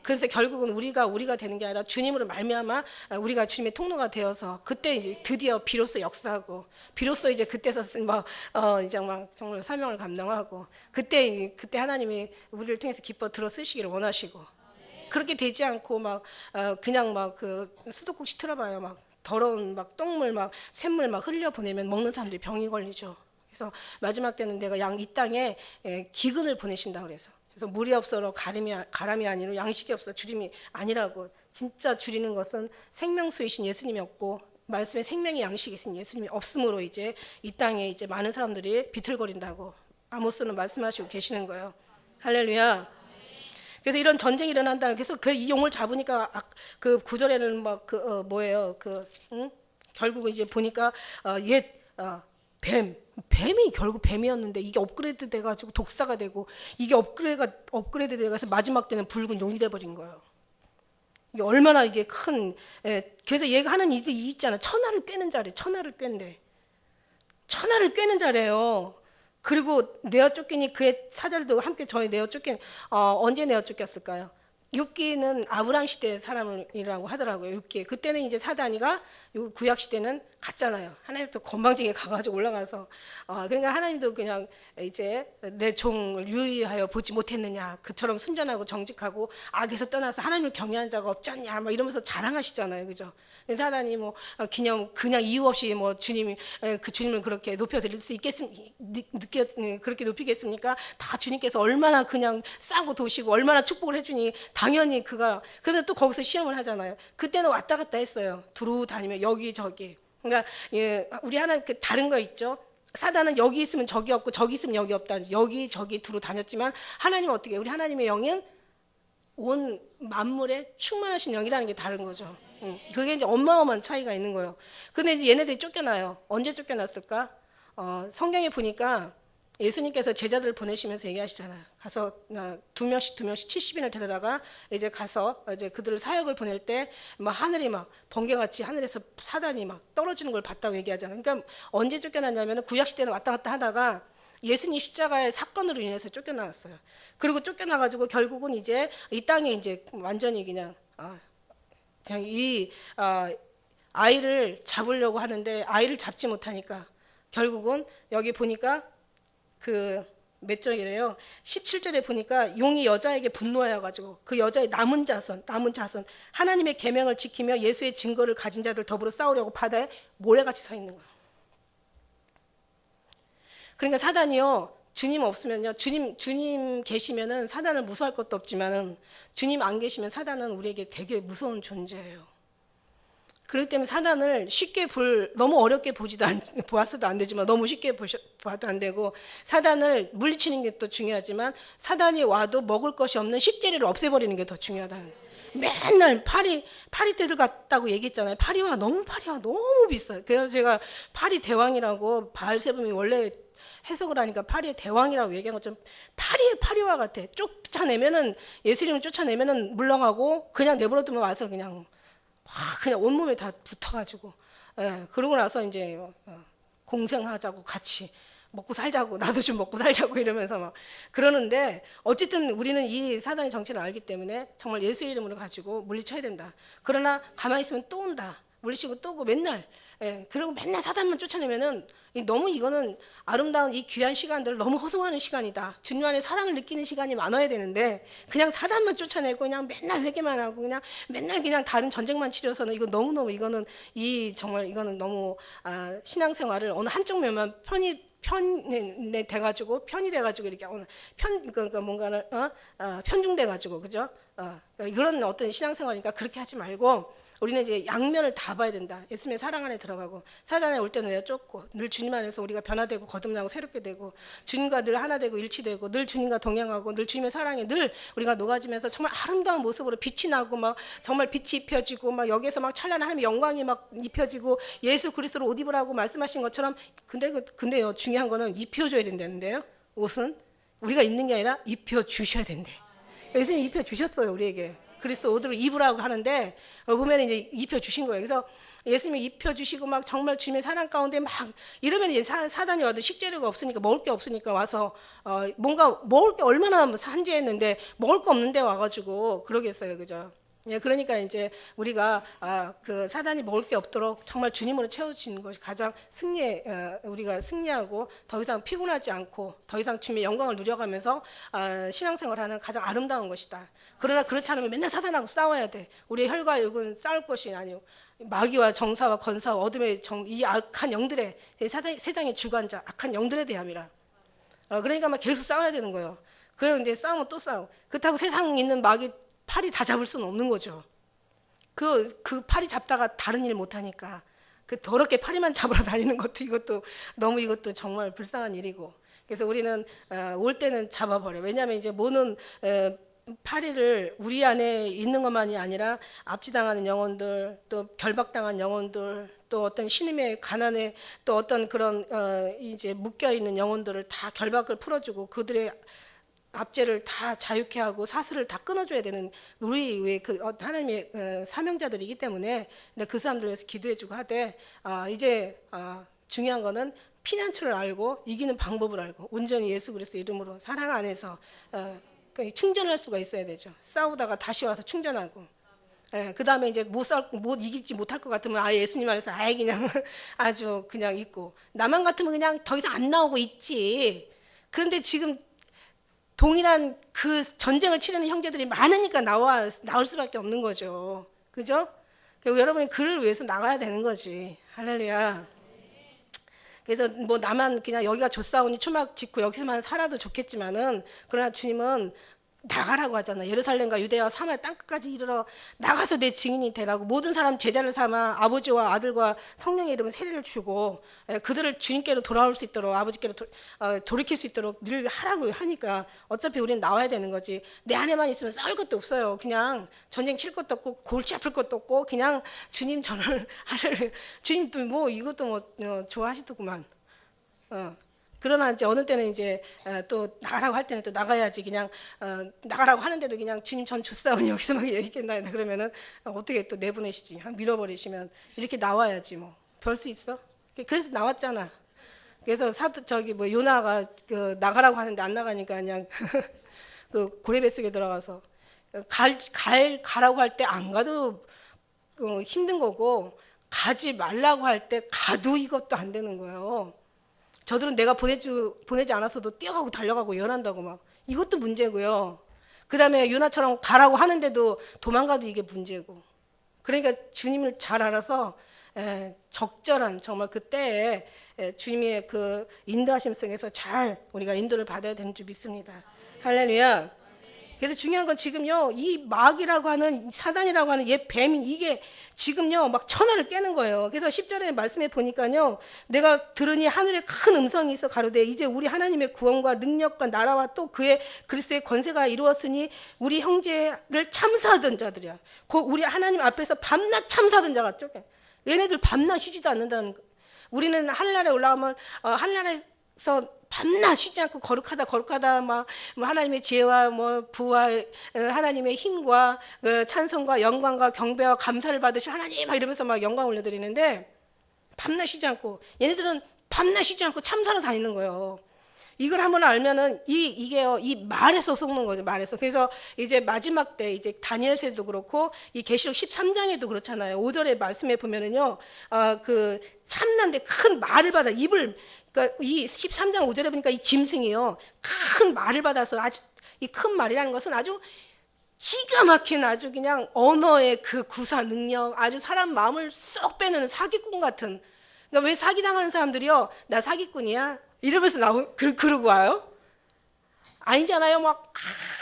그래서 결국은 우리가 되는 게 아니라 주님으로 말미암아 우리가 주님의 통로가 되어서 그때 이제 드디어 비로소 역사하고 비로소 이제 그때서 이제 막 정말 사명을 감당하고 그때 하나님이 우리를 통해서 기뻐 들어 쓰시기를 원하시고 그렇게 되지 않고 그냥 그 수도꼭지 틀어봐요. 막 더러운 똥물 샘물 흘려 보내면 먹는 사람들이 병이 걸리죠. 그래서 마지막 때는 내가 이 땅에 기근을 보내신다 그래서 물이 없어로 가람이 아니로 양식이 없어 주림이 아니라고. 진짜 주리는 것은 생명수이신 예수님이 없고 말씀에 생명의 양식이 있으신 예수님이 없으므로 이제 이 땅에 이제 많은 사람들이 비틀거린다고 아모스는 말씀하시고 계시는 거예요. 할렐루야. 그래서 이런 전쟁이 일어난다. 그래서 그 이 용을 잡으니까 그 구절에는 막 뭐예요? 결국은 이제 보니까 뱀이 결국 뱀이었는데 이게 업그레이드 돼가지고 독사가 되고 이게 업그레이드 돼가서 마지막 때는 붉은 용이 돼버린 거예요. 이게 얼마나 이게 큰 그래서 얘가 하는 일이 있잖아. 천하를 꿰는 자래. 천하를 꿰는데 천하를 꿰는 자래요. 그리고 내어 쫓기니 그의 사자들도 함께 저희 내어 쫓긴 언제 내어 쫓겼을까요? 욥기는 아브람 시대의 사람이라고 하더라고요. 욥기 그때는 이제 사단이가 구약 시대는 갔잖아요. 하나님 앞에 건방지게 가가지고 올라가서 그러니까 하나님도 그냥 이제 내 종을 유의하여 보지 못했느냐 그처럼 순전하고 정직하고 악에서 떠나서 하나님을 경외하는 자가 없지 않냐 막 이러면서 자랑하시잖아요, 그죠? 사단이 뭐 그냥 이유 없이 뭐 주님이 그 주님을 그렇게 높여드릴 수 그렇게 높이겠습니까? 다 주님께서 얼마나 그냥 싸고 도시고 얼마나 축복을 해주니 당연히 그런데 또 거기서 시험을 하잖아요. 그때는 왔다 갔다 했어요. 두루 다니며 여기저기. 그러니까 우리 하나님 다른 거 있죠. 사단은 여기 있으면 저기 없고 저기 있으면 여기 없다. 여기 저기 두루 다녔지만 하나님은 어떻게? 우리 하나님의 영은 온 만물에 충만하신 영이라는 게 다른 거죠. 그게 이제 어마어마한 차이가 있는 거예요. 근데 이제 얘네들이 쫓겨나요. 언제 쫓겨났을까? 성경에 보니까 예수님께서 제자들을 보내시면서 얘기하시잖아요. 가서 두 명씩 70인을 데려다가 이제 가서 이제 그들을 사역을 보낼 때 막 하늘이 막 번개같이 하늘에서 사단이 막 떨어지는 걸 봤다고 얘기하잖아요. 그러니까 언제 쫓겨났냐면 구약 시대는 왔다 갔다 하다가 예수님 십자가의 사건으로 인해서 쫓겨나왔어요. 그리고 쫓겨나가지고 결국은 이제 이 땅에 이제 완전히 그냥 이 아이를 잡으려고 하는데 아이를 잡지 못하니까 결국은 여기 보니까 몇 절이래요. 17절에 보니까 용이 여자에게 분노하여 가지고 그 여자의 남은 자손 하나님의 계명을 지키며 예수의 증거를 가진 자들 더불어 싸우려고 바다에 모래같이 서 있는 거예요. 그러니까 사단이요. 주님 없으면요. 주님 계시면은 사단을 무서워할 것도 없지만은 주님 안 계시면 사단은 우리에게 되게 무서운 존재예요. 그렇기 때문에 사단을 쉽게 너무 어렵게 보았어도 안 되지만 너무 쉽게 봐도 안 되고 사단을 물리치는 게 또 중요하지만 사단이 와도 먹을 것이 없는 식재료를 없애버리는 게 더 중요하다. 맨날 파리떼들 같다고 얘기했잖아요. 파리와 너무 비싸요. 그래서 제가 파리 대왕이라고 바알세봄이 원래 해석을 하니까 파리의 대왕이라고 얘기한 것처럼 파리와 같아. 쫓아내면은 예수님을 쫓아내면은 물러가고 그냥 내버려두면 와서 그냥 온몸에 다 붙어가지고 그러고 나서 이제 공생하자고 같이 먹고 살자고 나도 좀 먹고 살자고 이러면서 막 그러는데 어쨌든 우리는 이 사단의 정체를 알기 때문에 정말 예수 이름으로 가지고 물리쳐야 된다. 그러나 가만히 있으면 또 온다. 물리치고 또 오고 맨날 그리고 맨날 사단만 쫓아내면은 너무 이거는 아름다운 이 귀한 시간들을 너무 허송하는 시간이다. 주님 안에 사랑을 느끼는 시간이 많아야 되는데 그냥 사단만 쫓아내고 그냥 맨날 회개만 하고 그냥 맨날 그냥 다른 전쟁만 치려서는 이거 너무너무 이거는 정말 이거는 너무 신앙생활을 어느 한쪽 면만 편이 돼가지고 이렇게 그러니까 뭔가를 편중돼가지고 그죠? 그런 어떤 신앙생활이니까 그렇게 하지 말고 우리는 이제 양면을 다 봐야 된다. 예수님의 사랑 안에 들어가고 사단에 올 때는 내쫓고 늘 주님 안에서 우리가 변화되고 거듭나고 새롭게 되고 주님과 늘 하나 되고 일치되고 늘 주님과 동행하고 늘 주님의 사랑에 늘 우리가 녹아지면서 정말 아름다운 모습으로 빛이 나고 막 정말 빛이 입혀지고 막 여기에서 막 찬란한 하나님의 영광이 막 입혀지고 예수 그리스도로 옷 입으라고 말씀하신 것처럼 근데요 중요한 거는 입혀줘야 된다는데요. 옷은 우리가 입는 게 아니라 입혀주셔야 된대. 예수님이 입혀주셨어요 우리에게. 그리스도 옷으로 입으라고 하는데 보면 이제 입혀 주신 거예요. 그래서 예수님이 입혀 주시고 막 정말 주님의 사랑 가운데 막 이러면 이제 사단이 와도 식재료가 없으니까 먹을 게 없으니까 와서 뭔가 먹을 게 얼마나 한지했는데 먹을 거 없는데 와가지고 그러겠어요, 그죠? 예, 그러니까 이제 우리가 그 사단이 먹을 게 없도록 정말 주님으로 채워주시는 것이 가장 우리가 승리하고 더 이상 피곤하지 않고 더 이상 주님의 영광을 누려가면서 신앙생활하는 가장 아름다운 것이다. 그러나 그렇지 않으면 맨날 사단하고 싸워야 돼. 우리의 혈과 육은 싸울 것이 아니오. 마귀와 정사와 건사와 어둠의 이 악한 영들의 세상의 주관자 악한 영들에 대함이라. 그러니까 막 계속 싸워야 되는 거예요. 그런데 싸우면 또 싸워. 그렇다고 세상 있는 마귀 파리 다 잡을 수는 없는 거죠. 그 파리 잡다가 다른 일 못하니까 그 더럽게 파리만 잡으러 다니는 것도 이것도 정말 불쌍한 일이고. 그래서 우리는 올 때는 잡아버려. 왜냐하면 이제 모는 파리를 우리 안에 있는 것만이 아니라 압제당하는 영혼들, 또 결박당한 영혼들, 또 어떤 신임의 가난에 또 어떤 그런 이제 묶여 있는 영혼들을 다 결박을 풀어주고 그들의 압제를 다 자유케 하고 사슬을 다 끊어줘야 되는 우리 그 하나님의 사명자들이기 때문에 그 사람들 위해서 기도해주고 하되 이제 중요한 거는 피난처를 알고 이기는 방법을 알고 온전히 예수 그리스도 이름으로 사랑 안에서 충전할 수가 있어야 되죠. 싸우다가 다시 와서 충전하고. 그 다음에 이제 못 이길지 못할 것 같으면 예수님 안에서 그냥 아주 그냥 있고 나만 같으면 그냥 더 이상 안 나오고 있지. 그런데 지금 동일한 그 전쟁을 치르는 형제들이 많으니까 나올 수밖에 없는 거죠. 그죠? 그리고 여러분이 그를 위해서 나가야 되는 거지. 할렐루야. 그래서 뭐 나만 그냥 여기가 좋사오니 초막 짓고 여기서만 살아도 좋겠지만은 그러나 주님은 나가라고 하잖아. 예루살렘과 유대와 사마리아 땅끝까지 이르러 나가서 내 증인이 되라고 모든 사람 제자를 삼아 아버지와 아들과 성령의 이름으로 세례를 주고 그들을 주님께로 돌아올 수 있도록 아버지께로 돌이킬 수 있도록 늘 하라고 하니까 어차피 우리는 나와야 되는 거지. 내 안에만 있으면 싸울 것도 없어요. 그냥 전쟁 칠 것도 없고 골치 아플 것도 없고 그냥 주님 전을 하를 주님도 뭐 이것도 뭐 좋아하시더구만. 그러나 이제 어느 때는 이제 또 나가라고 할 때는 또 나가야지. 그냥 나가라고 하는데도 그냥 주님 전 좋사오니 여기서 막 얘기했나 그러면은 어떻게 또 내보내시지? 밀어버리시면 이렇게 나와야지 뭐. 별 수 있어? 그래서 나왔잖아. 그래서 저기 뭐 요나가 나가라고 하는데 안 나가니까 그냥 그 고레 뱃속에 들어가서 가라고 할 때 안 가도 힘든 거고 가지 말라고 할 때 가도 이것도 안 되는 거예요. 저들은 내가 보내지 않았어도 뛰어가고 달려가고 연한다고 막 이것도 문제고요. 그 다음에 요나처럼 가라고 하는데도 도망가도 이게 문제고. 그러니까 주님을 잘 알아서 적절한 정말 그때에 주님의 그 인도하심 속에서 잘 우리가 인도를 받아야 되는 줄 믿습니다. 할렐루야. 그래서 중요한 건 지금요 이 마귀라고 하는 사단이라고 하는 옛 뱀이 이게 지금요 막 천하를 깨는 거예요. 그래서 10절의 말씀에 보니까요 내가 들으니 하늘에 큰 음성이 있어 가로되 이제 우리 하나님의 구원과 능력과 나라와 또 그의 그리스도의 권세가 이루었으니 우리 형제를 참사하던 자들이야. 우리 하나님 앞에서 밤낮 참사하던 자가 쪼개. 얘네들 밤낮 쉬지도 않는다는 거. 우리는 하늘나라에 올라가면 하늘나라에서 밤낮 쉬지 않고 거룩하다 막 하나님의 지혜와 뭐 부와 하나님의 힘과 찬송과 영광과 경배와 감사를 받으신 하나님 막 이러면서 막 영광 올려드리는데 밤낮 쉬지 않고 얘네들은 밤낮 쉬지 않고 참사로 다니는 거예요. 이걸 한번 알면은 이게요 이 말에서 속는 거죠. 말에서. 그래서 이제 마지막 때 이제 다니엘서에도 그렇고 이 계시록 13장에도 그렇잖아요. 5절의 말씀에 보면은요 그 참난데 큰 말을 받아 입을 그러니까 이 13장 5절에 보니까 이 짐승이요 큰 말을 받아서 아주 이 큰 말이라는 것은 아주 기가 막힌 아주 그냥 언어의 그 구사 능력 아주 사람 마음을 쏙 빼는 사기꾼 같은. 그러니까 왜 사기당하는 사람들이요 나 사기꾼이야 이러면서 그러고 와요? 아니잖아요. 막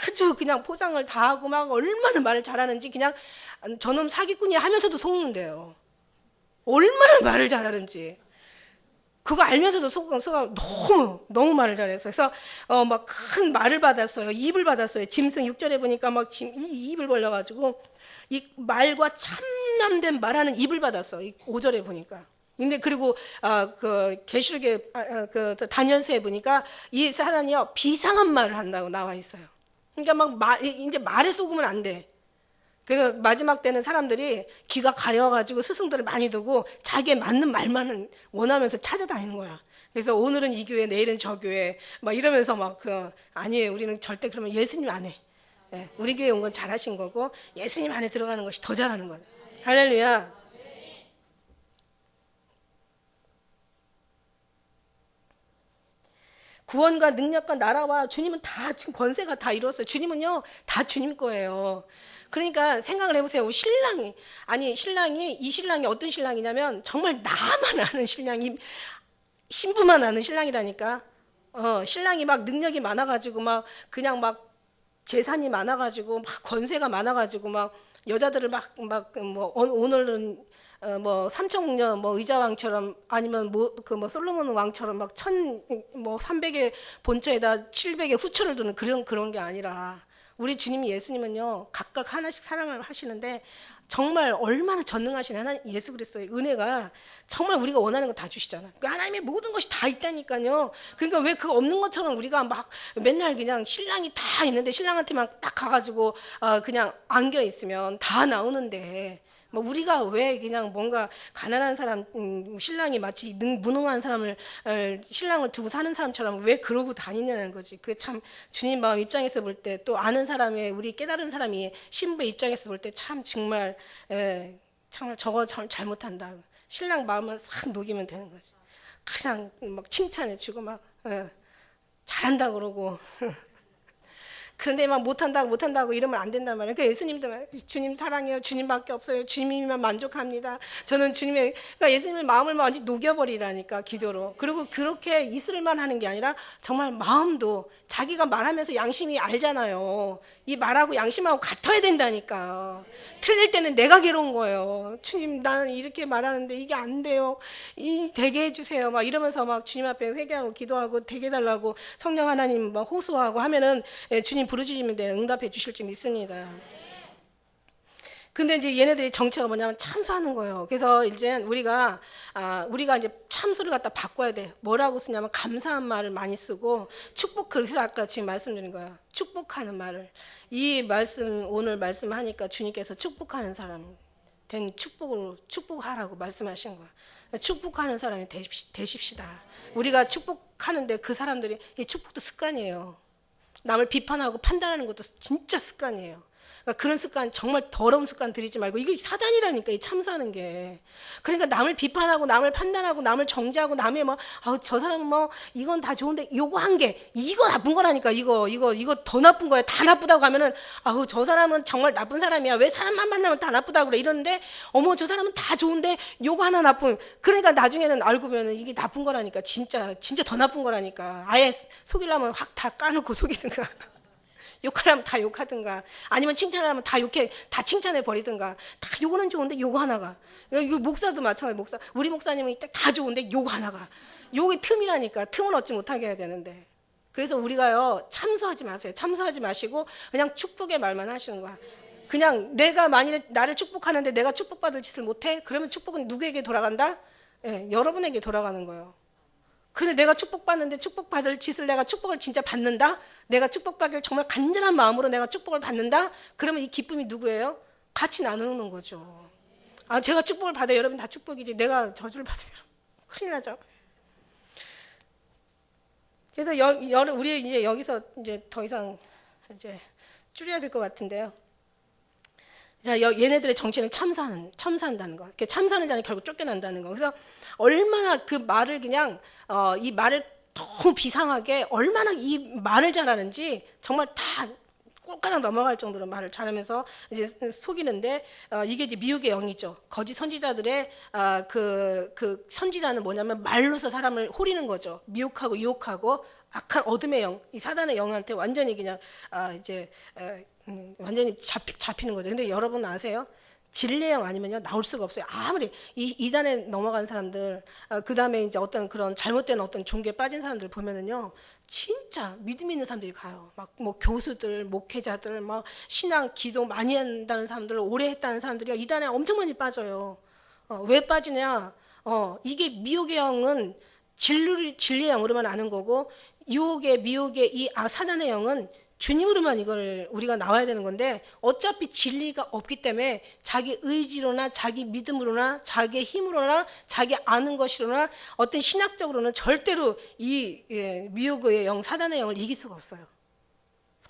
아주 그냥 포장을 다 하고 막 얼마나 말을 잘하는지 그냥 저놈 사기꾼이야 하면서도 속는데요. 얼마나 말을 잘하는지. 그거 알면서도 속아 너무 말을 잘했어요. 그래서 막 큰 말을 받았어요. 입을 받았어요. 짐승 6절에 보니까 막 입을 벌려가지고 이 말과 참남된 말하는 입을 받았어. 이 5절에 보니까. 근데 그리고 그 계시록의 그 다니엘서에 보니까 이 사단이요 비상한 말을 한다고 나와 있어요. 그러니까 이제 말에 속으면 안 돼. 그래서 마지막 때는 사람들이 귀가 가려워가지고 스승들을 많이 두고 자기에 맞는 말만을 원하면서 찾아다니는 거야. 그래서 오늘은 이 교회, 내일은 저 교회, 막 이러면서 아니에요. 우리는 절대 그러면 예수님 안에, 우리 교회 온 건 잘하신 거고 예수님 안에 들어가는 것이 더 잘하는 거예요. 할렐루야. 구원과 능력과 나라와 주님은 다 지금 권세가 다 이루었어요. 주님은요 다 주님 거예요. 그러니까 생각을 해보세요. 신랑이 이 신랑이 어떤 신랑이냐면 정말 나만 아는 신랑이 신부만 아는 신랑이라니까. 신랑이 막 능력이 많아가지고 막 그냥 막 재산이 많아가지고 막 권세가 많아가지고 막 여자들을 뭐 오늘은 뭐 삼천년 뭐 의자왕처럼 아니면 뭐 솔로몬 왕처럼 막 300의 본처에다 700의 후처를 두는 그런 게 아니라 우리 주님 예수님은요 각각 하나씩 사랑을 하시는데 정말 얼마나 전능하신 하나님 예수 그리스도의 은혜가 정말 우리가 원하는 거 다 주시잖아요. 그러니까 하나님의 모든 것이 다 있다니까요. 그러니까 왜 그거 없는 것처럼 우리가 막 맨날 그냥 신랑이 다 있는데 신랑한테만 딱 가가지고 그냥 안겨 있으면 다 나오는데 뭐 우리가 왜 그냥 뭔가 가난한 사람 신랑이 마치 무능한 사람을 신랑을 두고 사는 사람처럼 왜 그러고 다니냐는 거지. 그게 참 주님 마음 입장에서 볼 때 또 아는 사람의 우리 깨달은 사람이 신부의 입장에서 볼 때 참 정말 정말 저거 잘못한다. 신랑 마음을 싹 녹이면 되는 거지. 그냥 막 칭찬해주고 막 잘한다 그러고. 그런데 막 못한다고 이러면 안 된단 말이에요. 그러니까 예수님도 주님 사랑해요. 주님밖에 없어요. 주님이면 만족합니다. 저는 주님의 그러니까 예수님의 마음을 완전히 녹여버리라니까 기도로. 그리고 그렇게 입술만 하는 게 아니라 정말 마음도 자기가 말하면서 양심이 알잖아요. 이 말하고 양심하고 같아야 된다니까. 틀릴 때는 내가 괴로운 거예요. 주님 나는 이렇게 말하는데 이게 안 돼요. 되게 해주세요. 막 이러면서 막 주님 앞에 회개하고 기도하고 되게 해달라고 성령 하나님 막 호소하고 하면은 주님 부르짖으면 응답해 주실 줄 믿습니다. 근데 이제 얘네들이 정체가 뭐냐면 참소하는 거예요. 그래서 이제 우리가 이제 참소를 갖다 바꿔야 돼. 뭐라고 쓰냐면 감사한 말을 많이 쓰고 축복. 그래서 아까 지금 말씀드린 거예요. 축복하는 말을. 이 말씀 오늘 말씀하니까 주님께서 축복하는 사람 된 축복으로 축복하라고 말씀하신 거예요. 축복하는 사람이 되십시다. 우리가 축복하는데 그 사람들이 이 축복도 습관이에요. 남을 비판하고 판단하는 것도 진짜 습관이에요. 그러니까 그런 습관 정말 더러운 습관 들이지 말고 이게 사단이라니까 이 참사하는 게. 그러니까 남을 비판하고 남을 판단하고 남을 정죄하고 남의 뭐 저 사람은 뭐 이건 다 좋은데 요거 한 게 이거 나쁜 거라니까. 이거 더 나쁜 거야. 다 나쁘다고 하면은 저 사람은 정말 나쁜 사람이야. 왜 사람만 만나면 다 나쁘다고 그래. 이러는데 어머 저 사람은 다 좋은데 요거 하나 나쁜. 그러니까 나중에는 알고 보면은 이게 나쁜 거라니까. 진짜 더 나쁜 거라니까. 아예 속이려면 확 다 까놓고 속이든가. 욕하려면 다 욕하든가 아니면 칭찬하려면 다 칭찬해 버리든가. 다 요거는 좋은데 요거 하나가. 이거 목사도 마찬가지. 우리 목사님은 다 좋은데 요거 하나가. 요게 틈이라니까. 틈을 얻지 못하게 해야 되는데. 그래서 우리가요 참소하지 마세요. 참소하지 마시고 그냥 축복의 말만 하시는 거야. 그냥 내가 만일에 나를 축복하는데 내가 축복받을 짓을 못해? 그러면 축복은 누구에게 돌아간다? 여러분에게 돌아가는 거예요. 근데 내가 축복받는데 축복받을 짓을 내가 축복을 진짜 받는다? 내가 축복받길 정말 간절한 마음으로 내가 축복을 받는다? 그러면 이 기쁨이 누구예요? 같이 나누는 거죠. 제가 축복을 받아요. 여러분 다 축복이지. 내가 저주를 받아요. 큰일 나죠. 그래서 우리 이제 여기서 이제 더 이상 이제 줄여야 될 것 같은데요. 자, 얘네들의 정체는 참사한다는 거. 참사하는 자는 결국 쫓겨난다는 거. 그래서 얼마나 그 말을 그냥 이 말을 너무 비상하게 얼마나 이 말을 잘하는지 정말 다 꼴까닥 넘어갈 정도로 말을 잘하면서 이제 속이는데 이게 이제 미혹의 영이죠. 거짓 선지자들의 그 선지자는 뭐냐면 말로서 사람을 호리는 거죠. 미혹하고 유혹하고 악한 어둠의 영, 이 사단의 영한테 완전히 그냥 완전히 잡히는 거죠. 근데 여러분 아세요? 진리의 영 아니면요 나올 수가 없어요. 아무리 이단에 넘어간 사람들, 그 다음에 이제 어떤 그런 잘못된 어떤 종교에 빠진 사람들 보면은요, 진짜 믿음 있는 사람들이 가요. 막 뭐 교수들, 목회자들, 막 신앙, 기도 많이 한다는 사람들, 오래 했다는 사람들이 이단에 엄청 많이 빠져요. 왜 빠지냐? 이게 미혹의 영은 진리의 영으로만 아는 거고, 유혹의 미혹의 이 사단의 영은 주님으로만 이걸 우리가 나와야 되는 건데 어차피 진리가 없기 때문에 자기 의지로나 자기 믿음으로나 자기의 힘으로나 자기 아는 것이로나 어떤 신학적으로는 절대로 이 미혹의 영, 사단의 영을 이길 수가 없어요.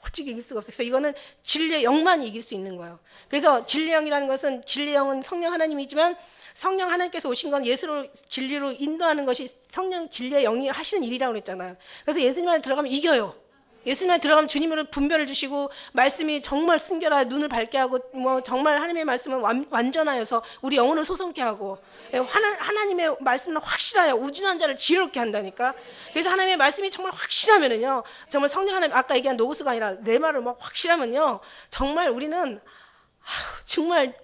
솔직히 이길 수가 없어요. 그래서 이거는 진리의 영만 이길 수 있는 거예요. 그래서 진리의 영이라는 것은 진리의 영은 성령 하나님이지만 성령 하나님께서 오신 건 예수로 진리로 인도하는 것이 성령 진리의 영이 하시는 일이라고 그랬잖아요. 그래서 예수님 안에 들어가면 이겨요. 예수님에 들어가면 주님으로 분별을 주시고 말씀이 정말 순결하여 눈을 밝게 하고 뭐 정말 하나님의 말씀은 완전하여서 우리 영혼을 소성케 하고 하나님의 말씀은 확실하여 우준한 자를 지혜롭게 한다니까. 그래서 하나님의 말씀이 정말 확실하면은요, 정말 성령 하나님 아까 얘기한 노고스가 아니라 내 말을 막 확실하면요, 정말 우리는 정말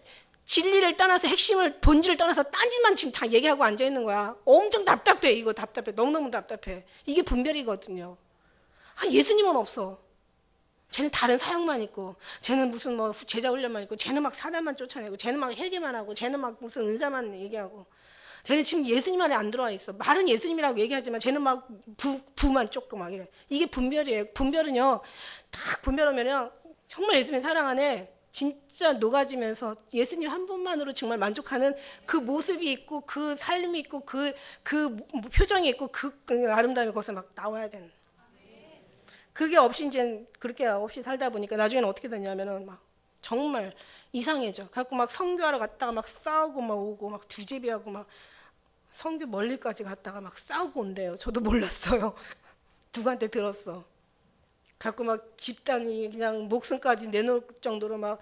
진리를 떠나서 핵심을 본질을 떠나서 딴짓만 지금 다 얘기하고 앉아 있는 거야. 엄청 답답해. 이거 답답해. 너무너무 답답해. 이게 분별이거든요. 예수님은 없어. 쟤는 다른 사역만 있고, 쟤는 무슨 뭐 제자 훈련만 있고, 쟤는 막 사단만 쫓아내고, 쟤는 막 회개만 하고, 쟤는 막 무슨 은사만 얘기하고, 쟤는 지금 예수님 안에 안 들어와 있어. 말은 예수님이라고 얘기하지만 쟤는 막 부만 쫓고 막 이래. 이게 분별이에요. 분별은요, 딱 분별하면요, 정말 예수님 사랑 안에 진짜 녹아지면서 예수님 한 분만으로 정말 만족하는 그 모습이 있고, 그 삶이 있고, 그 표정이 있고, 그 아름다움이 거기서 막 나와야 되는. 그게 없이 이제 그렇게 없이 살다 보니까 나중에는 어떻게 됐냐면은 막 정말 이상해져. 갖고 막 선교하러 갔다가 막 싸우고 막 오고 막 두제비하고 막 선교 멀리까지 갔다가 막 싸우고 온대요. 저도 몰랐어요. 누구한테 들었어. 갖고 막 집단이 그냥 목숨까지 내놓을 정도로 막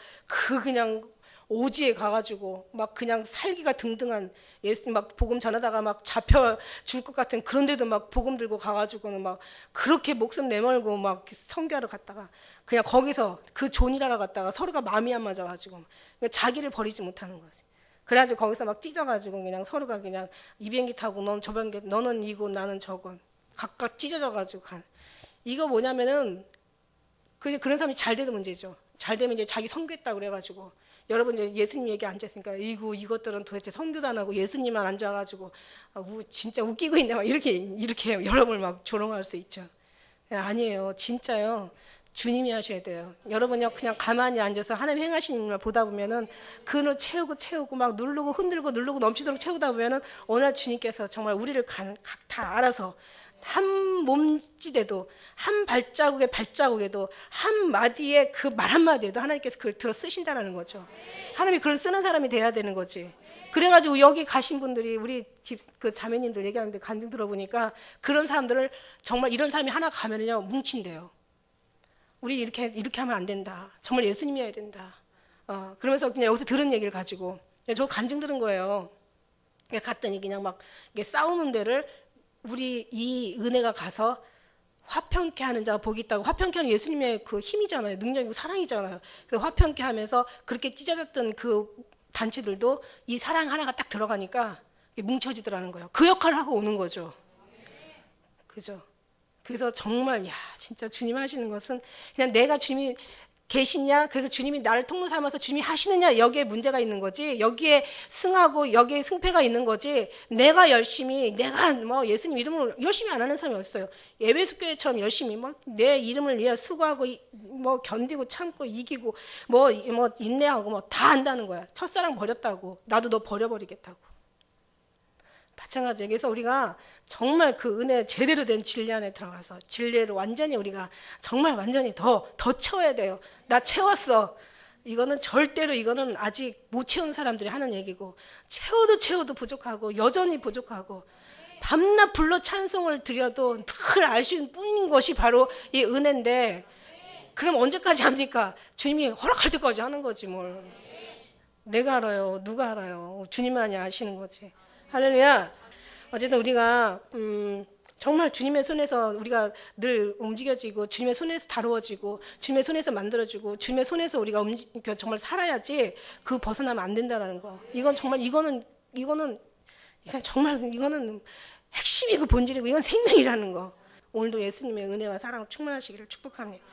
그냥 오지에 가가지고 막 그냥 살기가 등등한 예수 막 복음 전하다가 막 잡혀 줄 것 같은 그런데도 막 복음 들고 가가지고는 막 그렇게 목숨 내몰고 막 선교하러 갔다가 그냥 거기서 그 존이라러 갔다가 서로가 마음이 안 맞아가지고 자기를 버리지 못하는 거지. 그래가지고 거기서 막 찢어가지고 그냥 서로가 그냥 이 비행기 타고 넌 저 비행기 너는 이고 나는 저건 각각 찢어져가지고 간. 이거 뭐냐면은 그런 사람이 잘 돼도 문제죠. 잘 되면 이제 자기 선교했다고 그래가지고 여러분 이제 예수님 얘기 앉았으니까 이것들은 도대체 선교도 안 하고 예수님만 앉아가지고 진짜 웃기고 있네 막 이렇게 여러분을 막 조롱할 수 있죠. 아니에요. 진짜요. 주님이 하셔야 돼요. 여러분요 그냥 가만히 앉아서 하나님 행하시는 일만 보다 보면은 그늘 채우고 막 누르고 흔들고 누르고 넘치도록 채우다 보면은 어느 날 주님께서 정말 우리를 각 다 알아서 한 몸짓에도 한 발자국에도 한 마디에 그 말 한마디에도 하나님께서 그걸 들어 쓰신다는 거죠. 하나님이 그걸 쓰는 사람이 돼야 되는 거지. 그래가지고 여기 가신 분들이 우리 집 그 자매님들 얘기하는데 간증 들어보니까 그런 사람들을 정말 이런 사람이 하나 가면은요 뭉친대요. 우리 이렇게 하면 안 된다. 정말 예수님이어야 된다. 그러면서 그냥 여기서 들은 얘기를 가지고 저 간증 들은 거예요. 갔더니 그냥 막 싸우는 데를 우리 이 은혜가 가서 화평케 하는 자가 복이 있다고. 화평케 하는 예수님의 그 힘이잖아요. 능력이고 사랑이잖아요. 그래서 화평케 하면서 그렇게 찢어졌던 그 단체들도 이 사랑 하나가 딱 들어가니까 뭉쳐지더라는 거예요. 그 역할을 하고 오는 거죠. 그죠? 그래서 정말 진짜 주님 하시는 것은 그냥 내가 주님이 계시냐, 그래서 주님이 나를 통로 삼아서 주님이 하시느냐, 여기에 문제가 있는 거지. 여기에 승하고 여기에 승패가 있는 거지. 내가 뭐 예수님 이름으로 열심히 안 하는 사람이 어딨어요. 예배수 교회처럼 열심히 막 내 이름을 위해 수고하고 뭐 견디고 참고 이기고 뭐 인내하고 뭐 다 한다는 거야. 첫사랑 버렸다고. 나도 너 버려버리겠다고. 마찬가지예요. 그래서 우리가 정말 그 은혜 제대로 된 진리 안에 들어가서 진리를 완전히 우리가 정말 완전히 더 채워야 돼요. 나 채웠어. 이거는 아직 못 채운 사람들이 하는 얘기고, 채워도 부족하고 여전히 부족하고 밤낮 불러 찬송을 드려도 늘 아쉬운 뿐인 것이 바로 이 은혜인데, 그럼 언제까지 합니까? 주님이 허락할 때까지 하는 거지 뭘. 내가 알아요. 누가 알아요? 주님만이 아시는 거지. 할렐루야. 어쨌든 우리가 정말 주님의 손에서 우리가 늘 움직여지고 주님의 손에서 다루어지고 주님의 손에서 만들어지고 주님의 손에서 우리가 정말 살아야지 그 벗어나면 안 된다라는 거. 이거는 핵심이고 본질이고 이건 생명이라는 거. 오늘도 예수님의 은혜와 사랑을 충만하시기를 축복합니다.